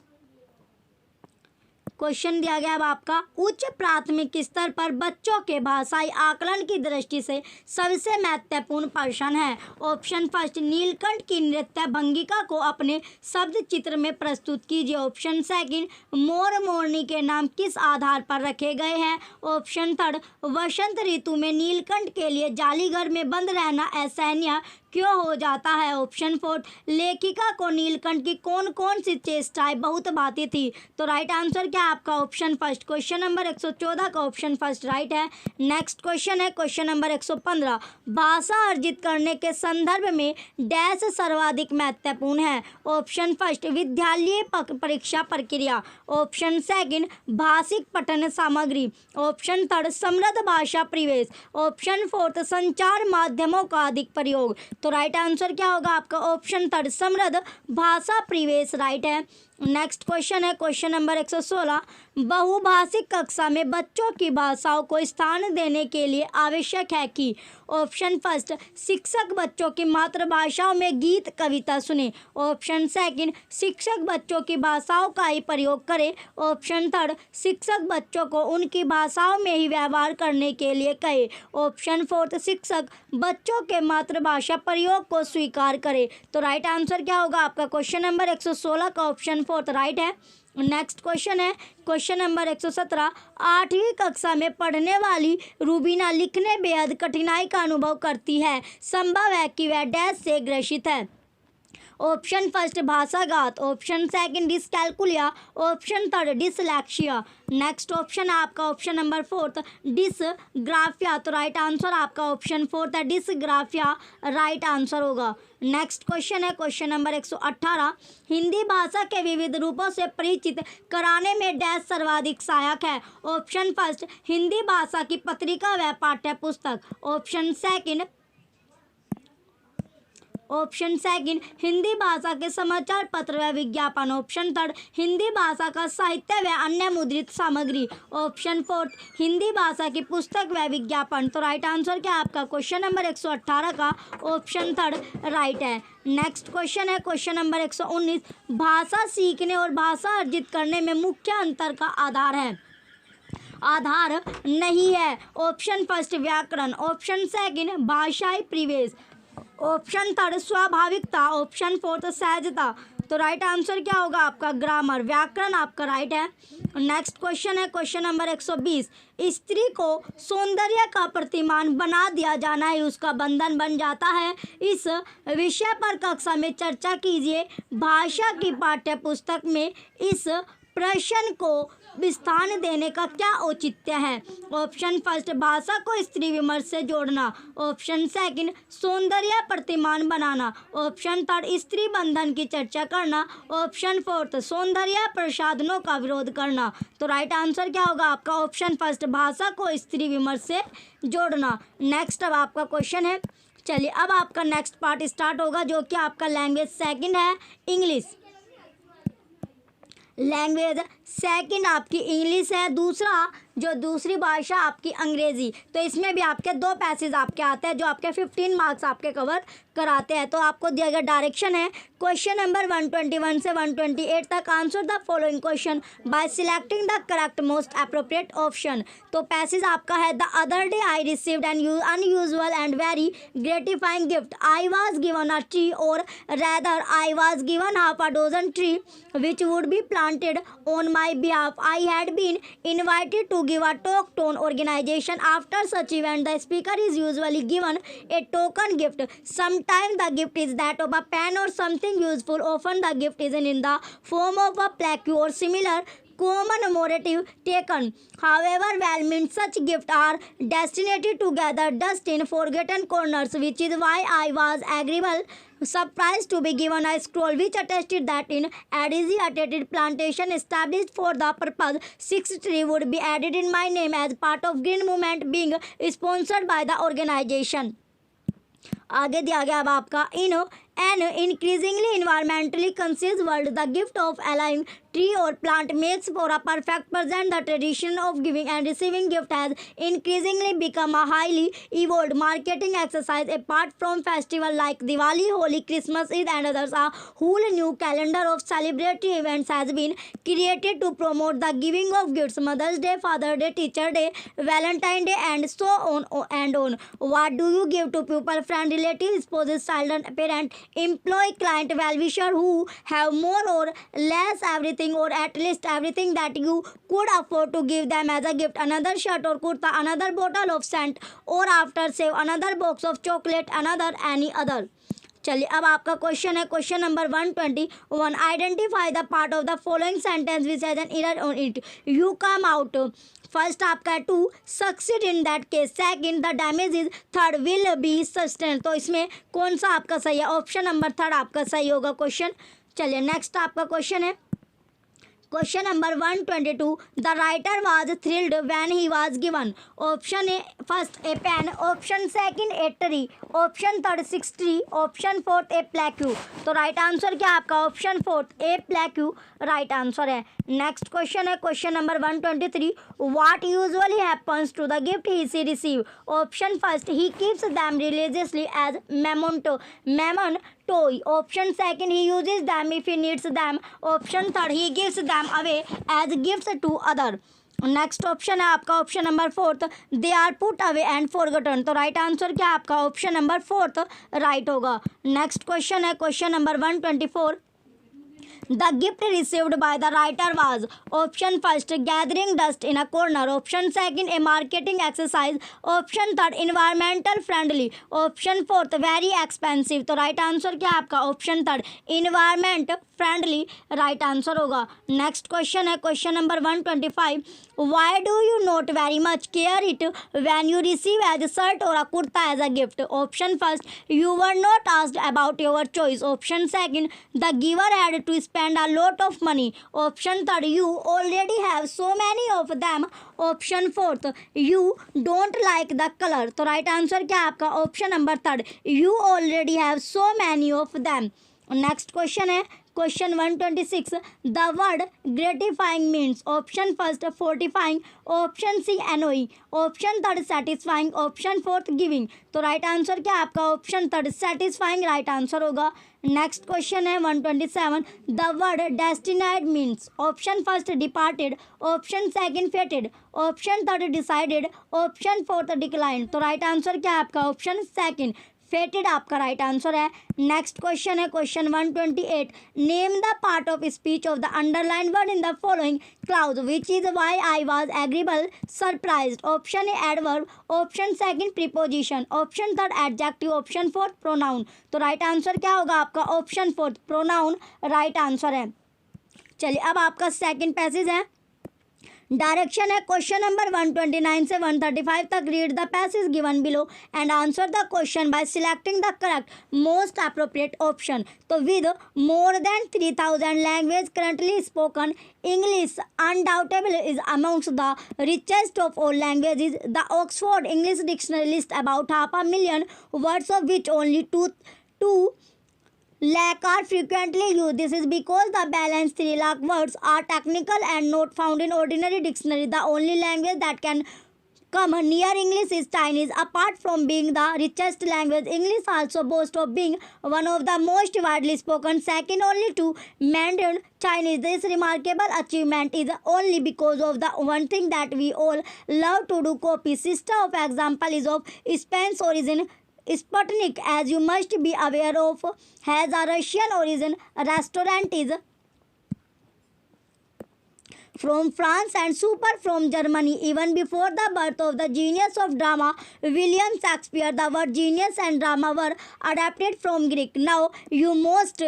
क्वेश्चन दिया गया अब आपका उच्च प्राथमिक स्तर पर बच्चों के भाषाई आकलन की दृष्टि से सबसे महत्वपूर्ण पर्सन है। ऑप्शन फर्स्ट, नीलकंठ की नृत्य भंगिका को अपने शब्द चित्र में प्रस्तुत कीजिए। ऑप्शन सेकंड, मोर मोरनी के नाम किस आधार पर रखे गए हैं। ऑप्शन थर्ड, वसंत ऋतु में नीलकंठ के लिए जाली घर में बंद रहना असहनीय क्यों हो जाता है। ऑप्शन फोर्थ, लेखिका को नीलकंठ की कौन कौन सी चेष्टाएं बहुत भाती थी। तो राइट आंसर क्या है आपका ऑप्शन फर्स्ट। क्वेश्चन नंबर 114 का ऑप्शन फर्स्ट राइट है। नेक्स्ट क्वेश्चन है क्वेश्चन नंबर 115, भाषा अर्जित करने के संदर्भ में डैश सर्वाधिक महत्वपूर्ण है। ऑप्शन फर्स्ट, विद्यालय परीक्षा प्रक्रिया। ऑप्शन सेकंड, भाषिक पठन सामग्री। ऑप्शन थर्ड, समृद्ध भाषा परिवेश। ऑप्शन फोर्थ, संचार माध्यमों का अधिक प्रयोग। तो राइट आंसर क्या होगा आपका ऑप्शन थर्ड, समृद्ध भाषा परिवेश राइट है। नेक्स्ट क्वेश्चन है क्वेश्चन नंबर 116, बहुभाषिक कक्षा में बच्चों की भाषाओं को स्थान देने के लिए आवश्यक है कि। ऑप्शन फर्स्ट, शिक्षक बच्चों की मातृभाषाओं में गीत कविता सुने। ऑप्शन सेकंड, शिक्षक बच्चों की भाषाओं का ही प्रयोग करे। ऑप्शन थर्ड, शिक्षक बच्चों को उनकी भाषाओं में ही व्यवहार करने के लिए कहे। ऑप्शन फोर्थ, शिक्षक बच्चों के मातृभाषा प्रयोग को स्वीकार करे। तो राइट आंसर क्या होगा आपका क्वेश्चन नंबर 116 का ऑप्शन फोर्थ राइट है। नेक्स्ट क्वेश्चन है क्वेश्चन नंबर 117, 8वीं कक्षा में पढ़ने वाली रूबीना लिखने बेहद कठिनाई का अनुभव करती है, संभव है कि वह डैश से ग्रसित है। ऑप्शन फर्स्ट, भाषाघात। Option second, dyscalculia. Option third, dyslexia. Next option है आपका ऑप्शन नंबर फोर्थ, डिसग्राफिया। तो राइट आंसर आपका ऑप्शन फोर्थ है, डिसग्राफिया राइट आंसर होगा। नेक्स्ट क्वेश्चन है क्वेश्चन नंबर 118, हिंदी भाषा के विविध रूपों से परिचित कराने में डैश सर्वाधिक सहायक है। ऑप्शन फर्स्ट, हिंदी भाषा की पत्रिका व पाठ्य पुस्तक। ऑप्शन सेकंड, हिंदी भाषा के समाचार पत्र व विज्ञापन। ऑप्शन थर्ड, हिंदी भाषा का साहित्य व अन्य मुद्रित सामग्री। ऑप्शन फोर्थ, हिंदी भाषा की पुस्तक व विज्ञापन। तो राइट आंसर क्या आपका क्वेश्चन नंबर 118 का ऑप्शन थर्ड राइट है। नेक्स्ट क्वेश्चन है क्वेश्चन नंबर 119, भाषा सीखने और भाषा अर्जित करने में मुख्य अंतर का आधार नहीं है। ऑप्शन फर्स्ट, व्याकरण। ऑप्शन सेकंड, भाषाई परिवेश। ऑप्शन थर्ड, स्वाभाविकता। ऑप्शन फोर्थ, सहजता। तो राइट आंसर क्या होगा आपका ग्रामर, व्याकरण आपका राइट है। नेक्स्ट क्वेश्चन है क्वेश्चन नंबर 120, स्त्री को सौंदर्य का प्रतिमान बना दिया जाना ही उसका बंधन बन जाता है। इस विषय पर कक्षा में चर्चा कीजिए। भाषा की पाठ्य पुस्तक में इस प्रश्न को स्थान देने का क्या औचित्य है। ऑप्शन फर्स्ट, भाषा को स्त्री विमर्श से जोड़ना। ऑप्शन सेकंड, सौंदर्य प्रतिमान बनाना। ऑप्शन थर्ड, स्त्री बंधन की चर्चा करना। ऑप्शन फोर्थ, सौंदर्य प्रसाधनों का विरोध करना। तो राइट आंसर क्या होगा आपका ऑप्शन फर्स्ट, भाषा को स्त्री विमर्श से जोड़ना। नेक्स्ट अब आपका क्वेश्चन है, चलिए अब आपका नेक्स्ट पार्ट स्टार्ट होगा जो कि आपका लैंग्वेज सेकंड है, इंग्लिश। लैंग्वेज सेकंड आपकी इंग्लिश है, दूसरा जो दूसरी भाषा आपकी अंग्रेज़ी। तो इसमें भी आपके दो पैसेज आपके आते हैं जो आपके 15 मार्क्स आपके कवर कराते हैं। तो आपको दिया गया डायरेक्शन है क्वेश्चन नंबर 121 से 128 तक, answer the following question by selecting the correct most appropriate option. तो पैसेज आपका है, the other day I received an unusual and very gratifying gift. I was given a tree or rather I was given half a dozen tree which would be planted on my behalf. I had been invited to give a talk to an organization. After such event, the speaker is usually given a token gift. Sometimes the gift is that of a pen or something useful. Often the gift is in the form of a plaque or similar commemorative token. However, well-meant such gifts are destined to gather dust in forgotten corners, which is why I was surprised to be given a scroll which attested that in Adisi attended plantation established for the purpose 6 trees would be added in my name as part of green movement being sponsored by the organization. आगे दिया गया अब आपका इन an increasingly environmentally conscious world, the gift of a living tree or plant makes for a perfect present. The tradition of giving and receiving gift has increasingly become a highly evolved marketing exercise. Apart from festivals like Diwali, Holi, Christmas, Eid and others, a whole new calendar of celebratory events has been created to promote the giving of gifts. Mother's Day, Father's Day, Teacher Day, Valentine Day and so on and on. What do you give to people, friend, relative, spouses, child and parent, employee, client, well-wisher who have more or less everything or at least everything that you could afford to give them as a gift? Another shirt or kurta, another bottle of scent or aftershave, another box of chocolate, another any other. चलिए अब आपका question है question number 121. Identify the part of the following sentence which has an error on it. You come out. First आपका है to succeed in that case. Second the damage is. Third will be sustain. तो इसमें कौन सा आपका सही है? Option number third आपका सही होगा क्वेश्चन. चलिए नेक्स्ट आपका क्वेश्चन है question number 122. The writer was thrilled when he was given. Option A first a pen, option second a tree, option third 60, option fourth a plaque. तो right answer क्या आपका? Option fourth a plaque right answer है. Next question है question number 123. What usually happens to the gift he receive. Option first he keeps them religiously as memento, मेमन toy. Option second he uses them if he needs them. Option third he gives them away as gifts to other. Next option है आपका option number fourth. They are put away and forgotten. तो right answer क्या आपका? Option number fourth right होगा. Next question है question number 124. The gift received by the writer was. Option first gathering dust in a corner. Option second a marketing exercise. Option third environmental friendly. Option fourth very expensive. तो right answer क्या आपका? Option third environment friendly right answer होगा. Next question है question number 125. Why do you not very much care it when you receive as a shirt or a kurta as a gift? Option first you were not asked about your choice. Option second the giver had to spend a lot of money. Option third you already have so many of them. Option fourth you don't like the color. तो right answer क्या आपका? Option number third you already have so many of them. Next question है question 126. The word gratifying means. Option first fortifying, option C annoying, option third satisfying, option fourth giving. तो right answer क्या आपका? Option third satisfying right answer होगा. Next question है 127. The word destined means. Option first departed, option second fated, option third decided, option fourth declined. तो right answer क्या आपका? Option second fated आपका right answer है. Next question है question 128. Name the part of speech of the underline word in the following clause which is why I was agreeable surprised. Option A adverb, option second preposition, option third adjective, option fourth pronoun. तो right answer क्या होगा आपका? Option fourth pronoun right answer है. चलिए अब आपका second passage है. Direction है क्वेश्चन नंबर 129 से 135 तक. Read the passage given below and answer the question by selecting the correct most appropriate option. तो with more than 3000 language currently spoken, English undoubtedly is amongst the richest of all languages. The Oxford English Dictionary lists about 500,000 words of which only 2 lakh are frequently used. This is because the balance 3 lakh words are technical and not found in ordinary dictionary. The only language that can come near English is Chinese. Apart from being the richest language, English also boasts of being one of the most widely spoken, second only to Mandarin Chinese. This remarkable achievement is only because of the one thing that we all love to do, copy. Sister of example is of Spanish origin. Sputnik, as you must be aware of, has a Russian origin. Restaurant is from France and super from Germany. Even before the birth of the genius of drama, William Shakespeare, the word genius and drama were adapted from Greek. Now you must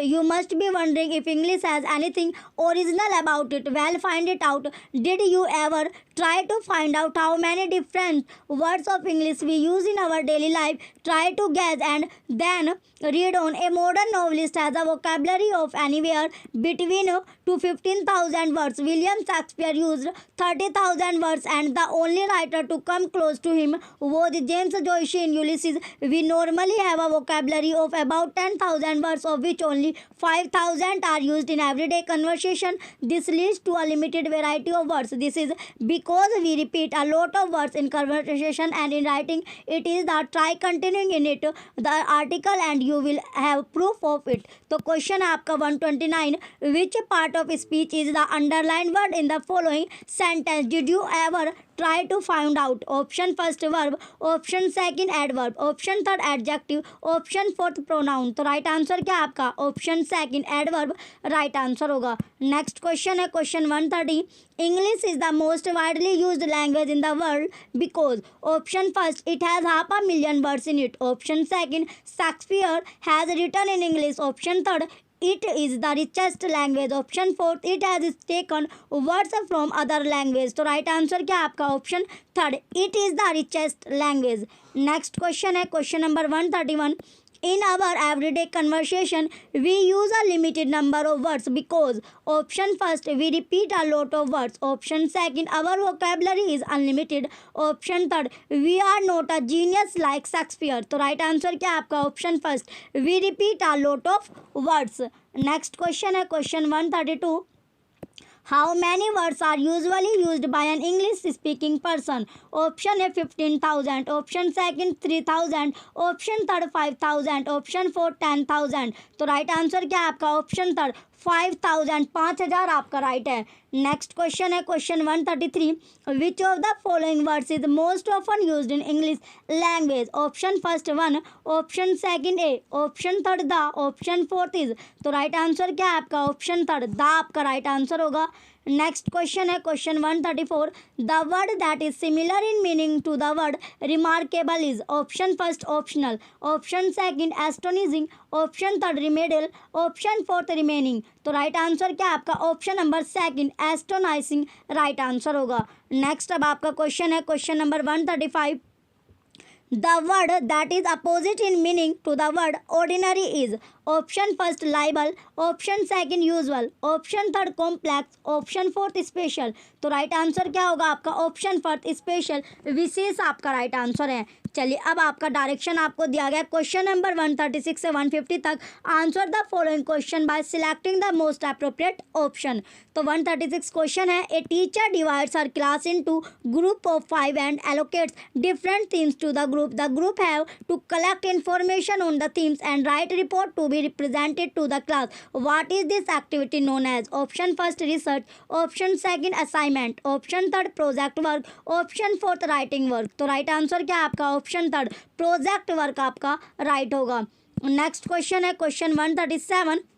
be wondering if English has anything original about it. Well, find it out. Did you ever Try to find out how many different words of English we use in our daily life. Try to guess and then read on. A modern novelist has a vocabulary of anywhere between to 15,000 words. William Shakespeare used 30,000 words, and the only writer to come close to him was James Joyce in Ulysses. We normally have a vocabulary of about 10,000 words, of which only 5,000 are used in everyday conversation. This leads to a limited variety of words. This is because we repeat a lot of words in conversation and in writing. It is that try continuing in it the article and you will have proof of it. तो question है आपका 129. Which part of speech is the underlined word in the following sentence? Did you ever try to find out? Option first verb, option second adverb, option third adjective, option fourth pronoun. तो right answer क्या आपका option second adverb right answer होगा. Next question है question 130. English is the most widely used language in the world because option first it has 500,000 words in it, option second Shakespeare has written in English, option third it is the richest language, option fourth it has taken words from other language. तो right answer क्या आपका option third it is the richest language. Next question है question number 131. In our everyday conversation, we use a limited number of words because option first we repeat a lot of words, option second our vocabulary is unlimited, option third we are not a genius like Shakespeare. तो right answer क्या आपका option first we repeat a lot of words. Next question है question 132. How many words are usually used by an English speaking person? Option A 15,000, option second 3,000, option third 5,000, option fourth 10,000. तो right answer क्या आपका option third 5,000 5,000 आपका right है. Next question है question 133. Which of the following words is most often used in English language? Option first one, option second a, option third the, option fourth is. तो right answer क्या है आपका option third the आपका right answer होगा. Next question है question 134. The word that is similar in meaning to the word remarkable is? Option first optional, option second astonishing, option third remedial, option fourth remaining. तो right answer क्या आपका option number second astonishing right answer होगा. Next अब आपका question है question number 135. The word that is opposite in meaning to the word ordinary is? Option first libel, option second usual, option third complex, option fourth special. तो right answer क्या होगा आपका option fourth special विशेष आपका right answer है. चलिए अब आपका direction आपको दिया गया क्वेश्चन नंबर 136 से 150 तक. Answer the following question by selecting the most appropriate option. तो 136 क्वेश्चन है. A teacher divides her class into group of 5 and allocates different themes to the group. The group have to collect information on the themes and write report to be represented to the class. What is this activity known as? Option first research, option second assignment, option third project work, option fourth writing work. तो right answer क्या आपका option third project work आपका right होगा. Next question है question 137.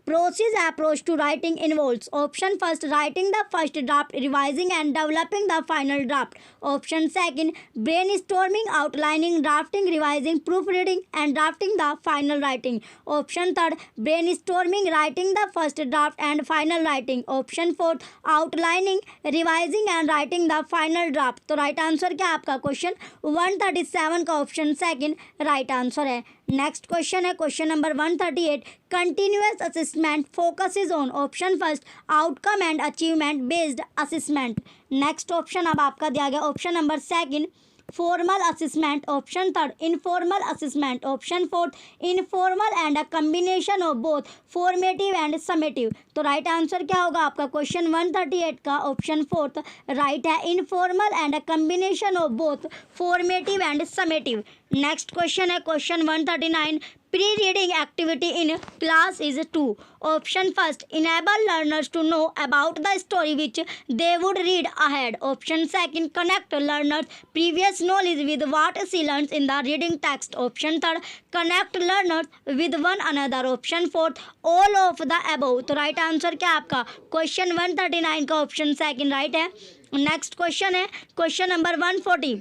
Prose approach to writing involves? Option first writing the first draft, revising and developing the final draft, option second brainstorming, outlining, drafting, revising, proofreading and drafting the final writing, option third brainstorming, writing the first draft and final writing, option fourth outlining, revising and writing the final draft. तो right answer क्या आपका question 137 का option second right answer है. Next question है question number 138. Continuous assessment focuses on? Option first outcome and achievement based assessment. Next option अब आपका दिया गया option number second formal assessment, option third informal assessment, option fourth informal and a combination of both formative and summative. तो right answer क्या होगा आपका question 138 का option fourth right है informal and a combination of both formative and summative. Next question है question 139. Pre-reading activity in class is 2. Option first enable learners to know about the story which they would read ahead. Option second connect learners previous knowledge with what she learns in the reading text. Option third connect learners with one another. Option fourth all of the above. तो right answer क्या आपका question 139 का option second right है. Next question है question number 140.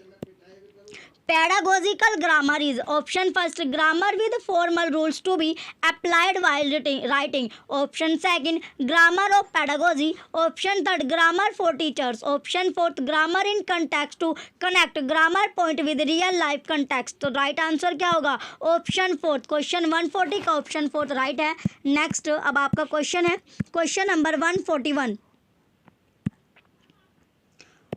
Pedagogical grammar is option first grammar with formal rules to be applied while writing. Option second grammar of pedagogy. Option third grammar for teachers. Option fourth grammar in context to connect grammar point with real life context. तो right answer क्या होगा? Option fourth. Question 140 का option fourth right है. Next अब आपका question है question number 141.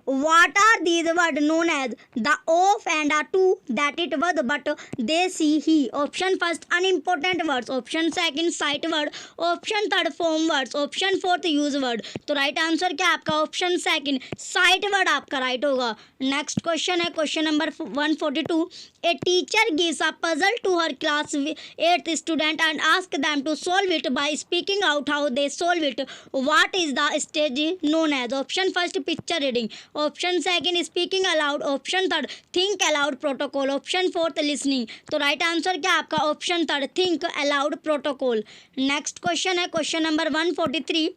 What are these words known as? The of and a to, that it was, but they, she, he. Option first unimportant words. Option second sight word. Option third form words. Option fourth use word. तो right answer क्या आपका? Option second site word आपका right होगा. Next question है question number 142. A teacher gives a puzzle to her class 8th student and asks them to solve it by speaking out how they solve it. What is the stage known as? Option first picture reading. Option second speaking aloud. Option third think aloud protocol. Option fourth listening. तो right answer क्या आपका? Option third think aloud protocol. Next question है question number 143.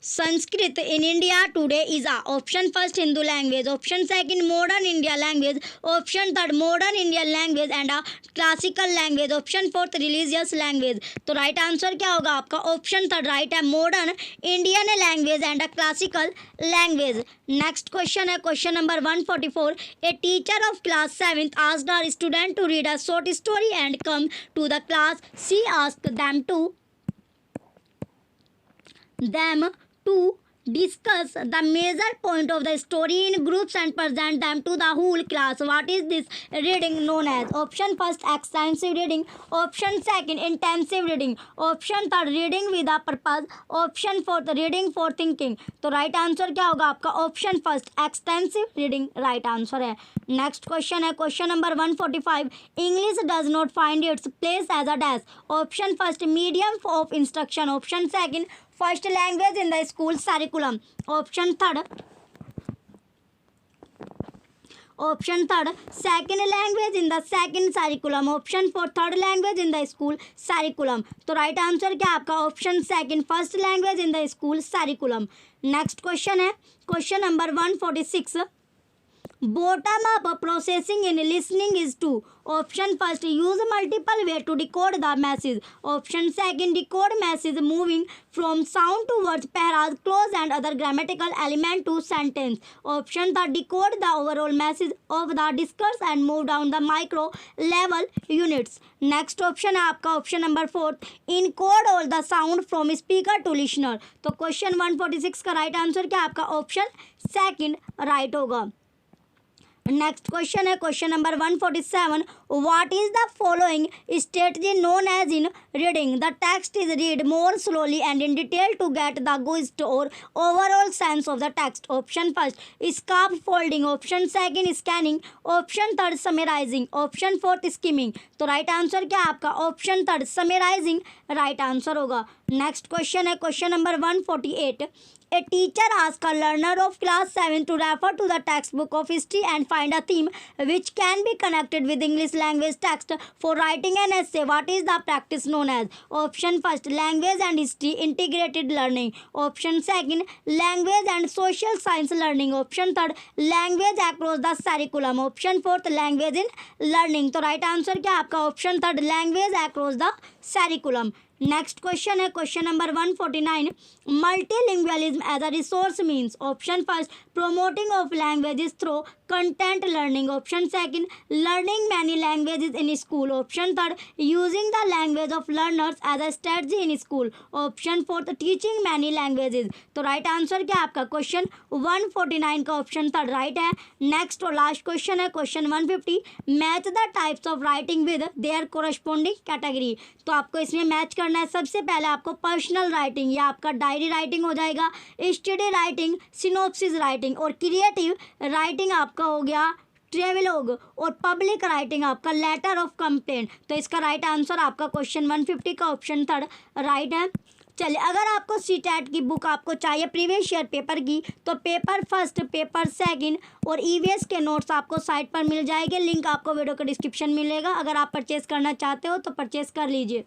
Sanskrit in India today is a option first Hindu language. Option second modern India language. Option third modern Indian language and a classical language. Option fourth religious language. तो right answer क्या होगा आपका? Option third right है modern Indian language and a classical language. Next question है question number 144. A teacher of class 7th asked her student to read a short story and come to the class. She asked them to discuss the major point of the story in groups and present them to the whole class. What is this reading known as? Option first extensive reading. Option second intensive reading. Option third reading with a purpose. Option fourth reading for thinking. तो right answer क्या होगा आपका? Option first extensive reading right answer है. Next question है question number 145. English does not find its place as a dash. Option first medium of instruction. Option second first language in the school curriculum. Option third second language in the second curriculum. Option four third language in the school curriculum. तो right answer क्या आपका? Option second first language in the school curriculum. Next question है question number 146. Bottom up processing in listening is to. Option first use multiple way to decode the message. Option second decode message moving from sound to words, paras, clause and other grammatical element to sentence. Option third decode the overall message of the discourse and move down the micro level units. Next option है आपका option number 4 encode all the sound from speaker to listener. तो question 146 का right answer क्या आपका? Option second right होगा. Next question है question number 147. What is the following strategy known as in reading? The text is read more slowly and in detail to get the gist or overall sense of the text. Option first scaffolding. Option second scanning. Option third summarising. Option fourth skimming. तो right answer क्या आपका? Option third summarising right answer होगा. Next question है question number 148. A teacher asks a learner of class 7 to refer to the textbook of history and find a theme which can be connected with English language text for writing an essay. What is the practice known as? Option first language and history integrated learning. Option second language and social science learning. Option third language across the curriculum. Option fourth language in learning. तो right answer क्या आपका? Option third language across the curriculum. Next question है question number 149. Multilingualism as a resource means. Option first promoting of languages through content learning. Option second learning many languages in school. Option third using the language of learners as a strategy in school. Option fourth teaching many languages. तो right answer क्या आपका? Question 149 का option third right है. Next और last question है question 150. Match the types of writing with their corresponding category. तो आपको इसमें मैच करना है. सबसे पहले आपको पर्सनल राइटिंग या आपका डायरी राइटिंग हो जाएगा, स्टडी राइटिंग, सिनोप्सिस राइटिंग और क्रिएटिव राइटिंग आपका हो गया ट्रेवलॉग और पब्लिक राइटिंग आपका लेटर ऑफ कंप्लेंट. तो इसका राइट आंसर आपका क्वेश्चन 150 का ऑप्शन थर्ड राइट है. चलिए अगर आपको सीटेट की बुक आपको चाहिए प्रीवियस ईयर पेपर की तो पेपर फर्स्ट, पेपर सेकंड और ईवीएस के नोट्स आपको साइट पर मिल जाएंगे. लिंक आपको वीडियो के डिस्क्रिप्शन में मिलेगा. अगर आप परचेस करना चाहते हो तो परचेस कर लीजिए.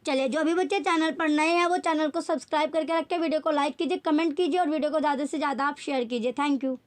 चलिए जो भी बच्चे चैनल पर नए हैं वो चैनल को सब्सक्राइब करके रखें, वीडियो को लाइक कीजिए, कमेंट कीजिए और वीडियो को ज़्यादा से ज़्यादा आप शेयर कीजिए. Thank you.